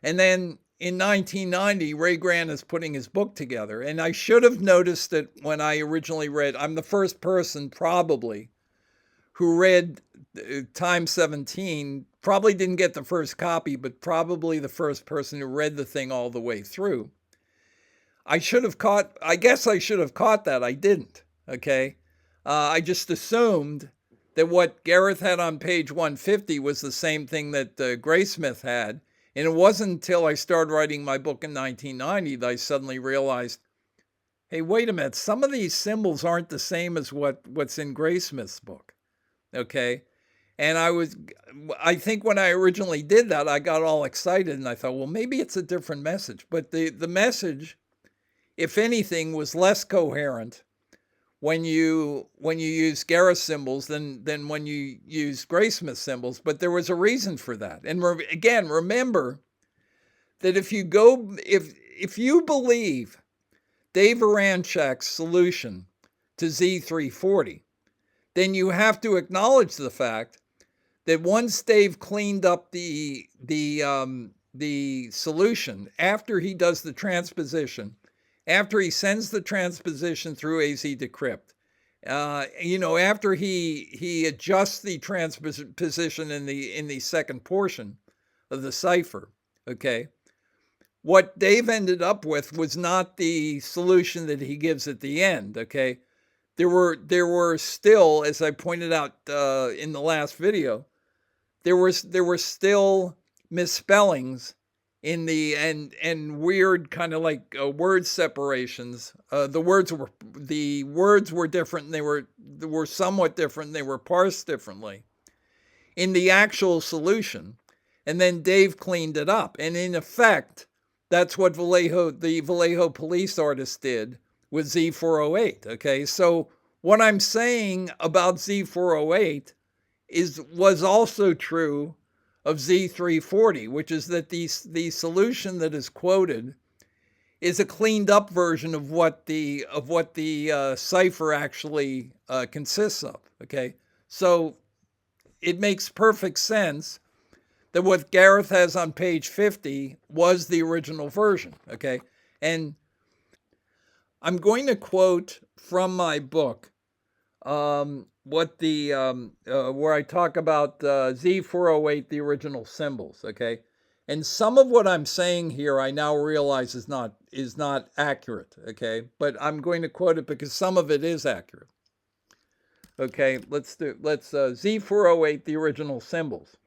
and then in 1990, Ray Grant is putting his book together, and I should have noticed it when I originally read. I'm the first person probably who read Time 17, probably didn't get the first copy, but probably the first person who read the thing all the way through. I guess I should have caught that. I didn't, okay? I just assumed that what Gareth had on page 150 was the same thing that Graysmith had. And it wasn't until I started writing my book in 1990 that I suddenly realized, hey, wait a minute, some of these symbols aren't the same as what's in Graysmith's book, okay? And I think when I originally did that, I got all excited and I thought, well, maybe it's a different message. But the message, if anything, was less coherent when you use Gareth symbols than when you use Graysmith symbols. But there was a reason for that. And again, remember that if you believe Dave Aranchak's solution to Z340, then you have to acknowledge the fact that once Dave cleaned up the solution, after he does the transposition, after he sends the transposition through AZ Decrypt, after he adjusts the transposition in the second portion of the cipher, okay, what Dave ended up with was not the solution that he gives at the end, okay. There were still, as I pointed out in the last video, there were still misspellings in the and weird kind of like word separations. The words were different, and they were somewhat different. They were parsed differently in the actual solution, and then Dave cleaned it up. And in effect, that's what the Vallejo police artist did with Z408. Okay, so what I'm saying about Z408 was also true of Z340, which is that the solution that is quoted is a cleaned up version of what the cipher actually consists of. Okay, so it makes perfect sense that what Gareth has on page 50 was the original version. Okay, and I'm going to quote from my book where I talk about Z408, the original symbols, okay? And some of what I'm saying here I now realize is not accurate, okay? But I'm going to quote it because some of it is accurate. Okay, let's Z408, the original symbols.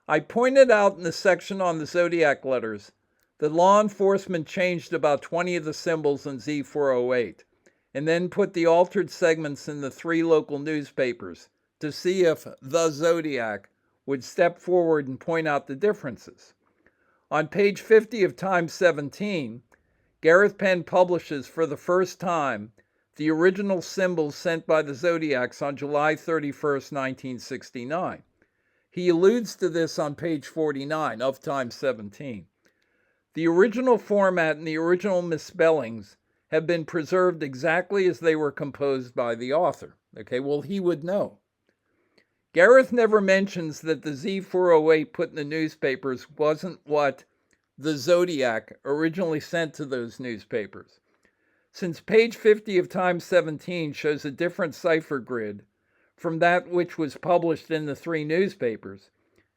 I pointed out in the section on the Zodiac letters that law enforcement changed about 20 of the symbols in Z408. And then put the altered segments in the 3 local newspapers to see if the Zodiac would step forward and point out the differences. On page 50 of Time 17, Gareth Penn publishes for the first time the original symbols sent by the Zodiacs on July 31st, 1969. He alludes to this on page 49 of Time 17. The original format and the original misspellings have been preserved exactly as they were composed by the author. Okay, well, he would know. Gareth never mentions that the Z408 put in the newspapers wasn't what the Zodiac originally sent to those newspapers. Since page 50 of Time 17 shows a different cipher grid from that which was published in the 3 newspapers,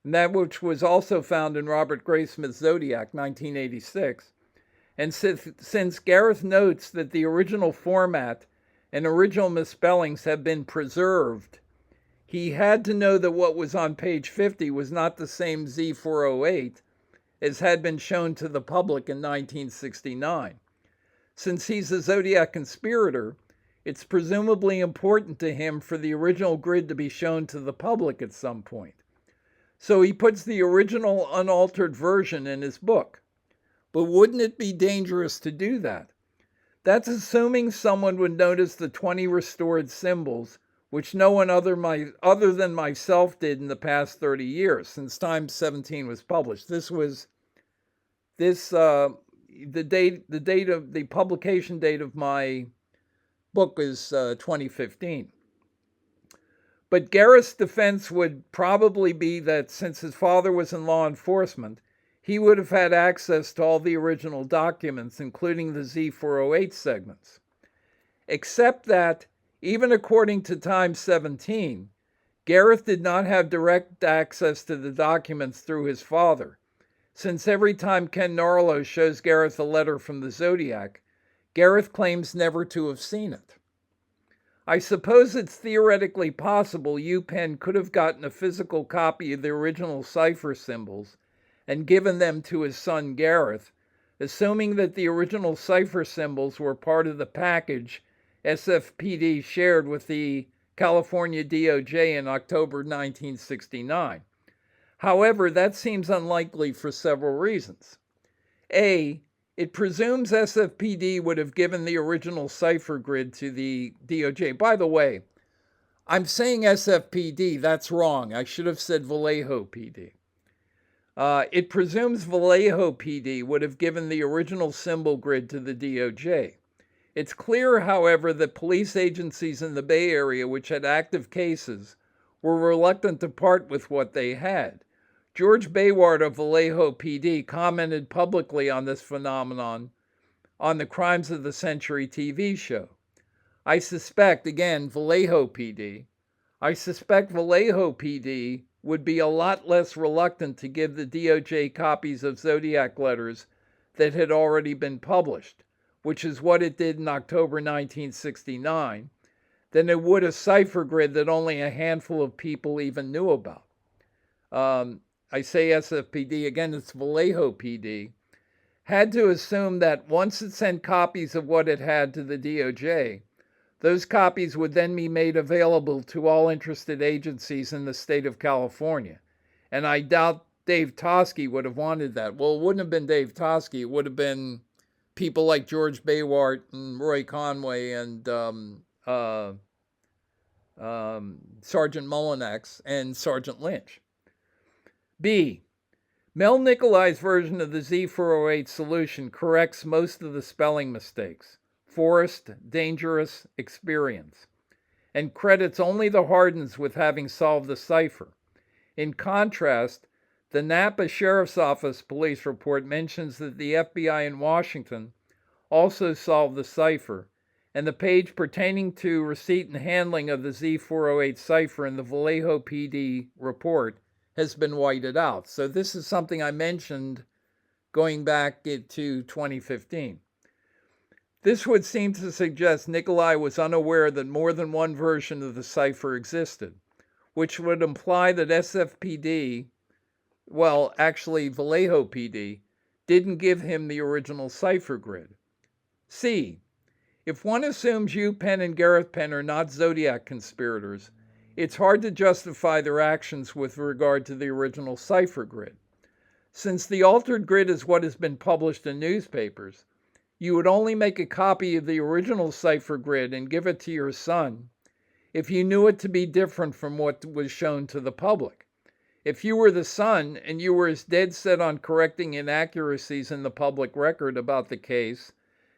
and that which was also found in Robert Graysmith's Zodiac, 1986, and since Gareth notes that the original format and original misspellings have been preserved, he had to know that what was on page 50 was not the same Z408 as had been shown to the public in 1969. Since he's a Zodiac conspirator, it's presumably important to him for the original grid to be shown to the public at some point. So he puts the original unaltered version in his book. But wouldn't it be dangerous to do that? That's assuming someone would notice the 20 restored symbols, which no one other than myself did in the past 30 years, since Times 17 was published. The publication date of my book is 2015. But Gareth's defense would probably be that since his father was in law enforcement, he would have had access to all the original documents, including the Z408 segments. Except that, even according to Times 17, Gareth did not have direct access to the documents through his father, since every time Ken Narlow shows Gareth a letter from the Zodiac, Gareth claims never to have seen it. I suppose it's theoretically possible UPenn could have gotten a physical copy of the original cipher symbols and given them to his son Gareth, assuming that the original cipher symbols were part of the package SFPD shared with the California DOJ in October 1969. However, that seems unlikely for several reasons. A, it presumes SFPD would have given the original cipher grid to the DOJ. By the way, I'm saying SFPD, that's wrong. I should have said Vallejo PD. It presumes Vallejo PD would have given the original symbol grid to the DOJ. It's clear, however, that police agencies in the Bay Area which had active cases were reluctant to part with what they had. George Bayward of Vallejo PD commented publicly on this phenomenon on the Crimes of the Century TV show. I suspect Vallejo PD would be a lot less reluctant to give the DOJ copies of Zodiac letters that had already been published, which is what it did in October 1969, than it would a cipher grid that only a handful of people even knew about. I say SFPD, again, it's Vallejo PD, had to assume that once it sent copies of what it had to the DOJ, those copies would then be made available to all interested agencies in the state of California. And I doubt Dave Toschi would have wanted that. Well, it wouldn't have been Dave Toschi. It would have been people like George Bayward and Roy Conway and Sergeant Mullinex and Sergeant Lynch. B. Mel Nikolai's version of the Z408 solution corrects most of the spelling mistakes, forced, dangerous, experience, and credits only the Hardens with having solved the cipher. In contrast, the Napa Sheriff's Office police report mentions that the FBI in Washington also solved the cipher, and the page pertaining to receipt and handling of the Z408 cipher in the Vallejo PD report has been whited out. So this is something I mentioned going back to 2015. This would seem to suggest Nikolai was unaware that more than one version of the cipher existed, which would imply that SFPD, Vallejo PD, didn't give him the original cipher grid. C. If one assumes UPenn and Gareth Penn are not Zodiac conspirators, it's hard to justify their actions with regard to the original cipher grid. Since the altered grid is what has been published in newspapers, you would only make a copy of the original cipher grid and give it to your son if you knew it to be different from what was shown to the public. If you were the son and you were as dead set on correcting inaccuracies in the public record about the case,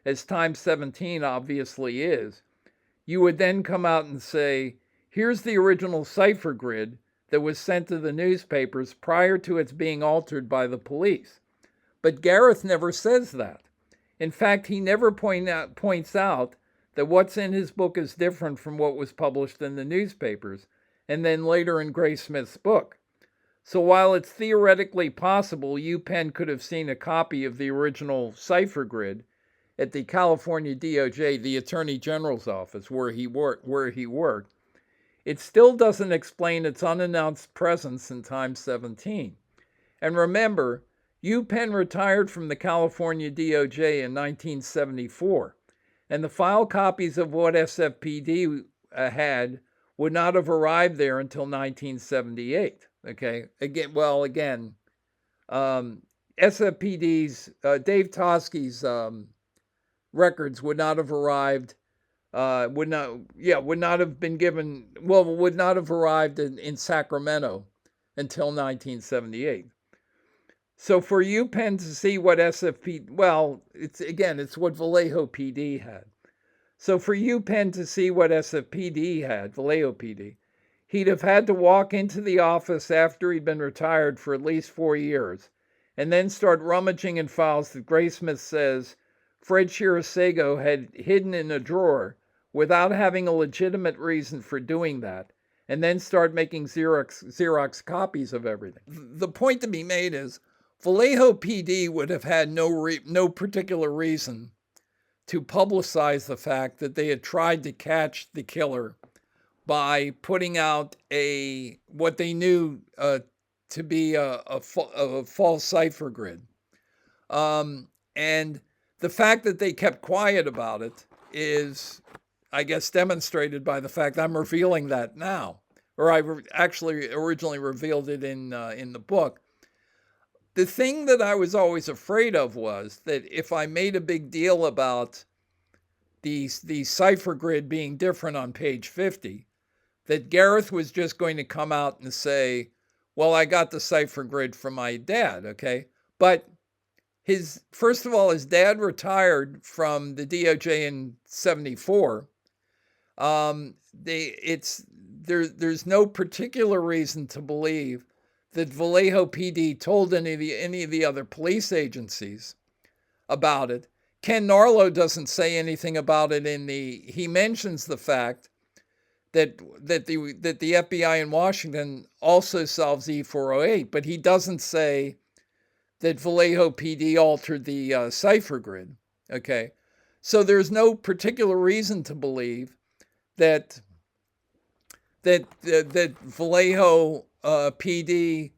as Times 17 obviously is, you would then come out and say, here's the original cipher grid that was sent to the newspapers prior to its being altered by the police. But Gareth never says that. In fact, he never points out that what's in his book is different from what was published in the newspapers, and then later in Grace Smith's book. So while it's theoretically possible UPenn could have seen a copy of the original cipher grid at the California DOJ, the Attorney General's office, where he worked, it still doesn't explain its unannounced presence in Times 17. And remember, UPenn retired from the California DOJ in 1974, and the file copies of what SFPD had would not have arrived there until 1978. Okay, again, SFPD's Dave Tosky's records would not have arrived. Would not have been given. Well, would not have arrived in Sacramento until 1978. So for UPenn to see what SFP, well, it's what Vallejo PD had. So for UPenn to see what SFPD had, Vallejo PD, he'd have had to walk into the office after he'd been retired for at least 4 years, and then start rummaging in files that Graysmith says Fred Chirisago had hidden in a drawer without having a legitimate reason for doing that, and then start making Xerox copies of everything. The point to be made is Vallejo PD would have had no particular reason to publicize the fact that they had tried to catch the killer by putting out what they knew to be a false cipher grid. And the fact that they kept quiet about it is, I guess, demonstrated by the fact I'm revealing that now, or I actually originally revealed it in the book. The thing that I was always afraid of was that if I made a big deal about the cipher grid being different on page 50, that Gareth was just going to come out and say, well, I got the cipher grid from my dad, okay? But first of all, his dad retired from the DOJ in 74. There's no particular reason to believe that Vallejo PD told any of the other police agencies about it. Ken Narlow doesn't say anything about it he mentions the fact that the FBI in Washington also solves E408, but he doesn't say that Vallejo PD altered the cipher grid. Okay, so there's no particular reason to believe that Vallejo PD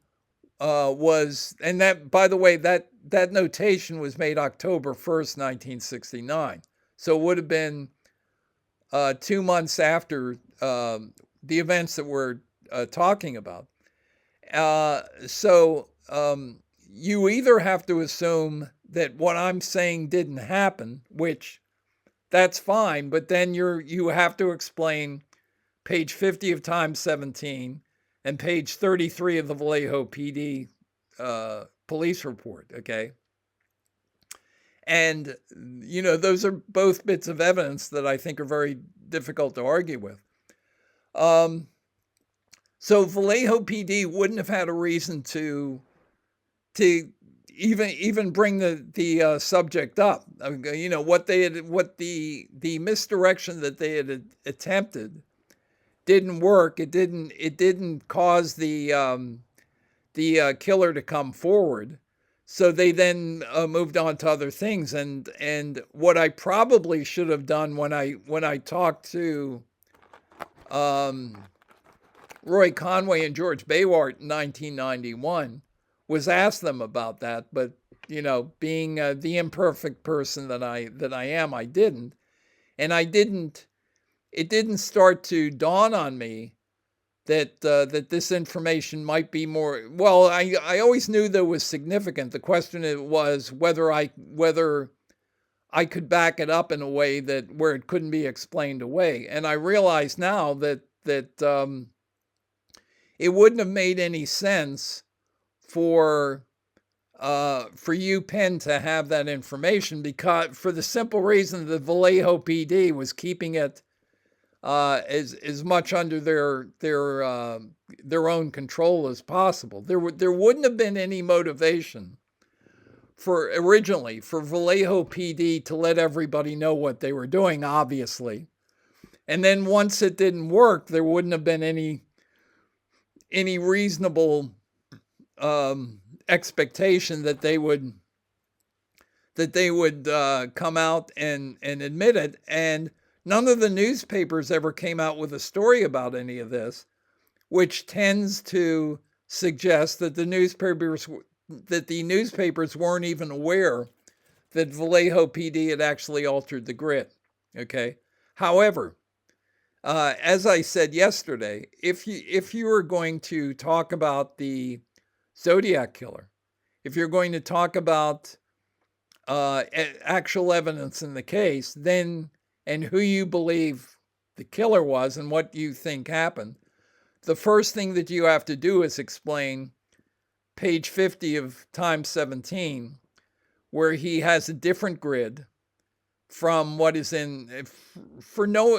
was, and that, by the way, that notation was made October 1st, 1969. So it would have been 2 months after the events that we're talking about. So you either have to assume that what I'm saying didn't happen, which that's fine, but then you have to explain page 50 of Times 17 and page 33 of the Vallejo PD police report, okay? And, those are both bits of evidence that I think are very difficult to argue with. So Vallejo PD wouldn't have had a reason to even bring the subject up. What the misdirection that they had attempted didn't work. It didn't cause the killer to come forward. So they then moved on to other things. And what I probably should have done when I talked to Roy Conway and George Baywart in 1991 was ask them about that. But being the imperfect person that I am, I didn't. And it didn't start to dawn on me that this information might be more. Well, I always knew that it was significant. The question was whether I could back it up in a way where it couldn't be explained away. And I realize now that it wouldn't have made any sense for UPenn to have that information, because for the simple reason that Vallejo PD was keeping it as much under their own control as possible. There wouldn't have been any motivation originally for Vallejo PD to let everybody know what they were doing, obviously. And then once it didn't work, there wouldn't have been any reasonable expectation that they would come out and admit it. And none of the newspapers ever came out with a story about any of this, which tends to suggest that the newspapers that the newspapers weren't even aware that Vallejo PD had actually altered the grid. Okay. However, as I said yesterday, if you are going to talk about the Zodiac killer, if you're going to talk about actual evidence in the case, then and who you believe the killer was and what you think happened, the first thing that you have to do is explain page 50 of Times 17, where he has a different grid from what is in, for no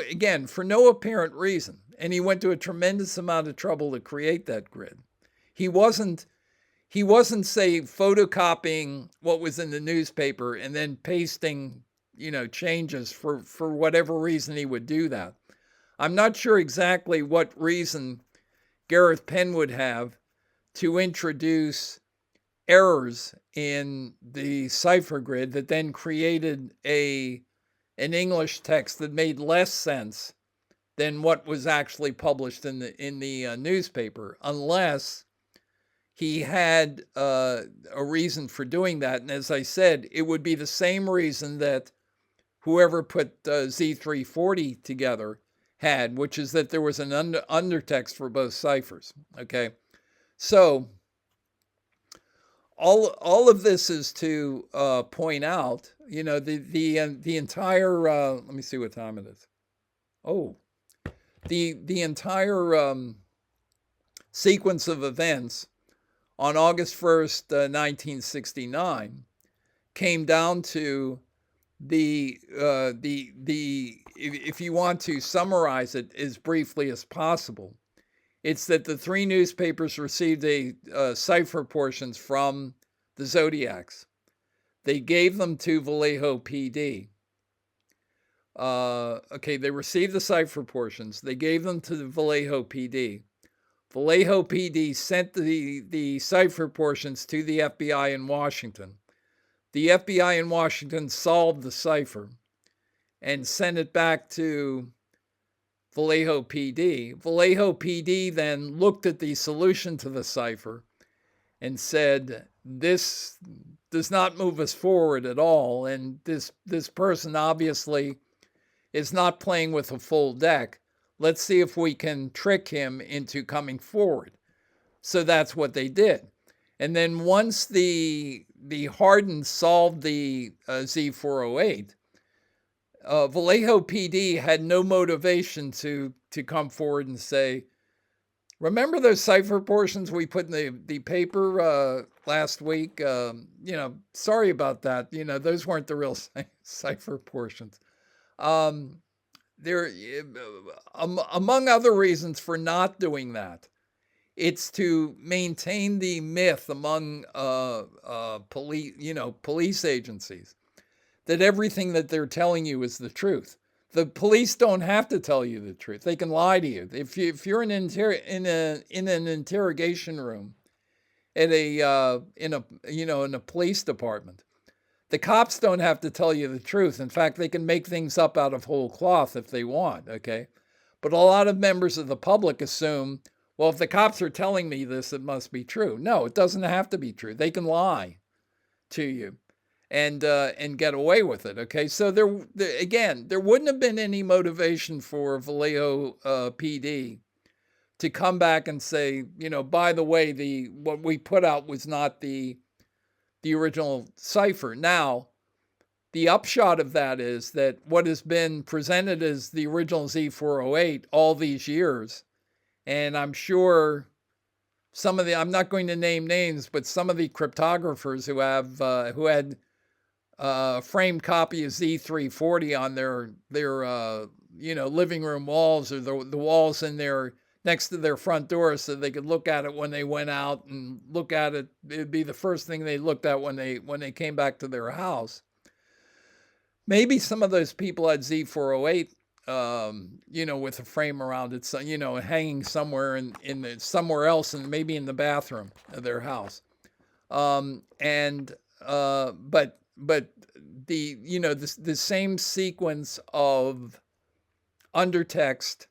apparent reason. And he went to a tremendous amount of trouble to create that grid. He wasn't say photocopying what was in the newspaper and then pasting, changes for whatever reason he would do that. I'm not sure exactly what reason Gareth Penn would have to introduce errors in the cipher grid that then created an English text that made less sense than what was actually published in the newspaper, unless he had a reason for doing that. And as I said, it would be the same reason that whoever put Z340 together had, which is that there was an undertext for both ciphers. Okay, so all of this is to point out, the entire. Let me see what time it is. Oh, the entire sequence of events on August 1st, 1969, came down to if you want to summarize it as briefly as possible, it's that the three newspapers received cipher portions from the Zodiacs. They gave them to Vallejo PD. They received the cipher portions. They gave them to the Vallejo PD. Vallejo PD sent the cipher portions to the FBI in Washington. The FBI in Washington solved the cipher and sent it back to Vallejo PD. Vallejo PD then looked at the solution to the cipher and said, this does not move us forward at all. And this person obviously is not playing with a full deck. Let's see if we can trick him into coming forward. So that's what they did. And then once the Hardin solved the Z408, Vallejo PD had no motivation to come forward and say, remember those cipher portions we put in the paper last week? Sorry about that. Those weren't the real cipher portions. There, among other reasons for not doing that, it's to maintain the myth among police agencies that everything that they're telling you is the truth. The police don't have to tell you the truth; they can lie to you. If you're in an interrogation room at in a police department, the cops don't have to tell you the truth. In fact, they can make things up out of whole cloth if they want. Okay, but a lot of members of the public assume, well, if the cops are telling me this, it must be true. No, it doesn't have to be true. They can lie to you and get away with it. Okay, so there wouldn't have been any motivation for Vallejo PD to come back and say, by the way, what we put out was not the original cipher. Now, the upshot of that is that what has been presented as the original Z408 all these years, and I'm sure I'm not going to name names, but some of the cryptographers who had framed copy of Z340 on their living room walls, or the walls in their next to their front door, so they could look at it when they went out and look at it. It'd be the first thing they looked at when they came back to their house. Maybe some of those people had Z408, with a frame around it, so, hanging somewhere somewhere else, and maybe in the bathroom of their house. But the same sequence of undertext,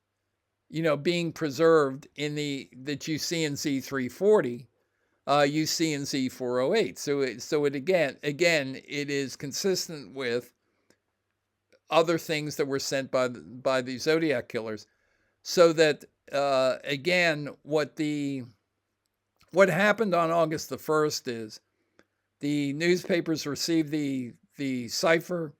being preserved that you see in Z340, you see in Z408. So it again, it is consistent with other things that were sent by the Zodiac killers. So that again, what happened on August the 1st is the newspapers received the cipher.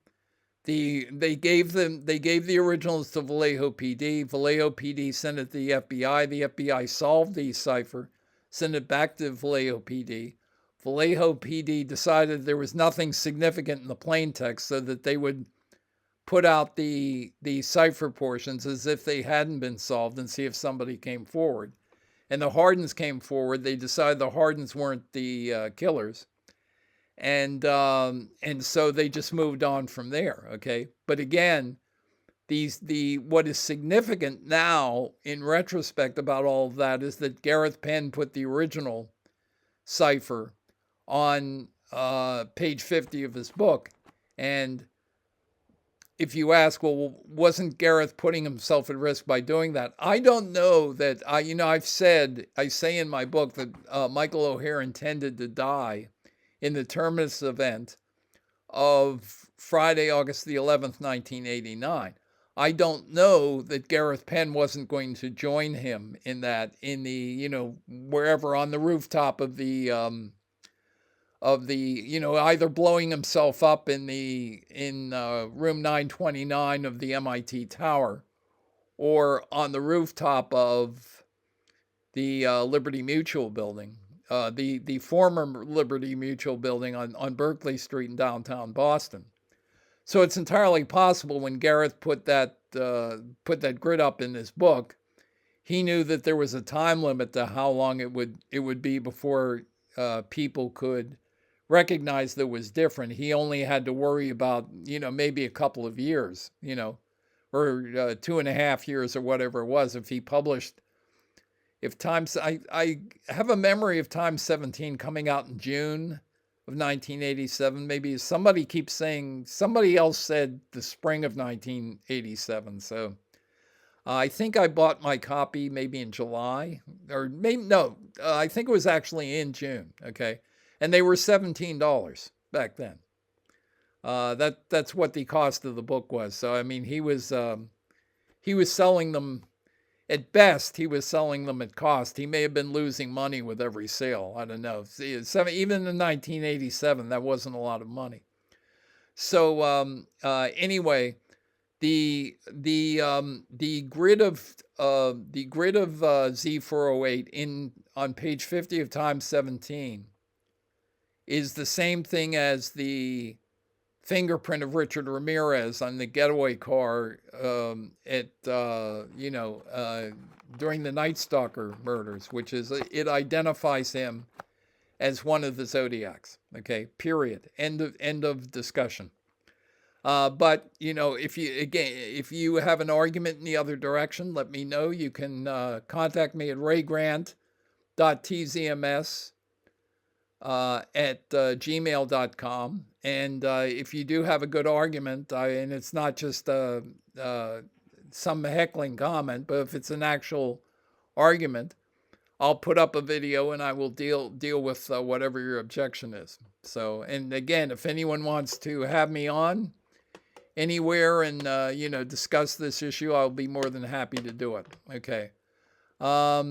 They gave the originals to Vallejo PD. Vallejo PD sent it to the FBI. The FBI solved the cipher, sent it back to Vallejo PD. Vallejo PD decided there was nothing significant in the plain text, so that they would put out the cipher portions as if they hadn't been solved and see if somebody came forward. And the Hardens came forward. They decided the Hardens weren't the killers. And so they just moved on from there. Okay. But again, what is significant now in retrospect about all of that is that Gareth Penn put the original cipher on page 50 of his book. And if you ask, well, wasn't Gareth putting himself at risk by doing that? I don't know that. I say in my book that Michael O'Hare intended to die in the terminus event of Friday, August the 11th, 1989. I don't know that Gareth Penn wasn't going to join him in that, in the, wherever on the rooftop of the either blowing himself up in room 929 of the MIT tower, or on the rooftop of the Liberty Mutual building. The former Liberty Mutual building on Berkeley Street in downtown Boston. So it's entirely possible when Gareth put that grid up in his book, he knew that there was a time limit to how long it would be before people could recognize that it was different. He only had to worry about maybe a couple of years, or 2.5 years or whatever it was if he published. I have a memory of Time 17 coming out in June of 1987. Maybe somebody keeps saying, somebody else said the spring of 1987. So I think I bought my copy maybe in July, or maybe, no, I think it was actually in June. Okay. And they were $17 back then. That's what the cost of the book was. So, I mean, he was selling them. At best, he was selling them at cost. He may have been losing money with every sale. I don't know. Even in 1987, that wasn't a lot of money. So anyway, the grid of Z408 on page 50 of Time 17 is the same thing as the fingerprint of Richard Ramirez on the getaway car during the Night Stalker murders, which is, it identifies him as one of the Zodiacs. Okay, period. End of discussion. But if you have an argument in the other direction, let me know. You can contact me at raygrant.tzms at gmail.com. And if you do have a good argument, and it's not just some heckling comment, but if it's an actual argument, I'll put up a video and I will deal with whatever your objection is. So, and again, if anyone wants to have me on anywhere and discuss this issue, I'll be more than happy to do it. Okay. I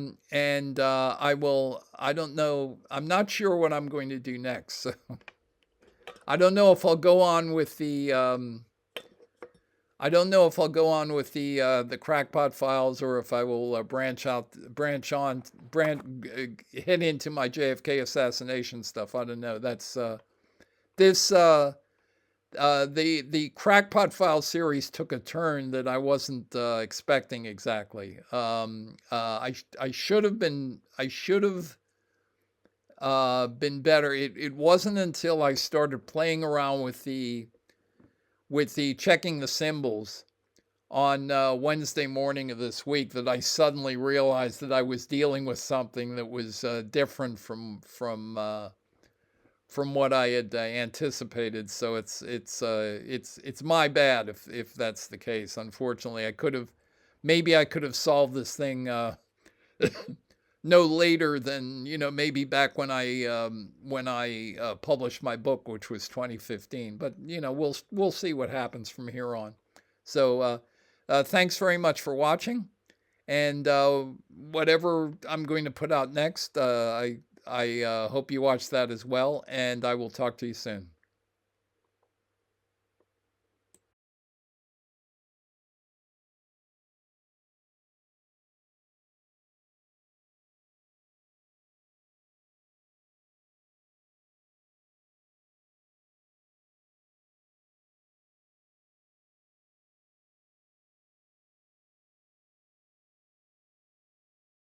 don't know, I'm not sure what I'm going to do next. So I don't know if I'll go on with the the Crackpot files, or if I will head into my JFK assassination stuff. I don't know. That's the Crackpot file series took a turn that I wasn't expecting exactly. I should have been better. It wasn't until I started playing around with the checking the symbols on Wednesday morning of this week that I suddenly realized that I was dealing with something that was different from what I had anticipated. So it's my bad if that's the case. Unfortunately, I could have solved this thing no later than, maybe back when I published my book, which was 2015. But we'll see what happens from here on. So thanks very much for watching, and whatever I'm going to put out next, I hope you watch that as well, and I will talk to you soon.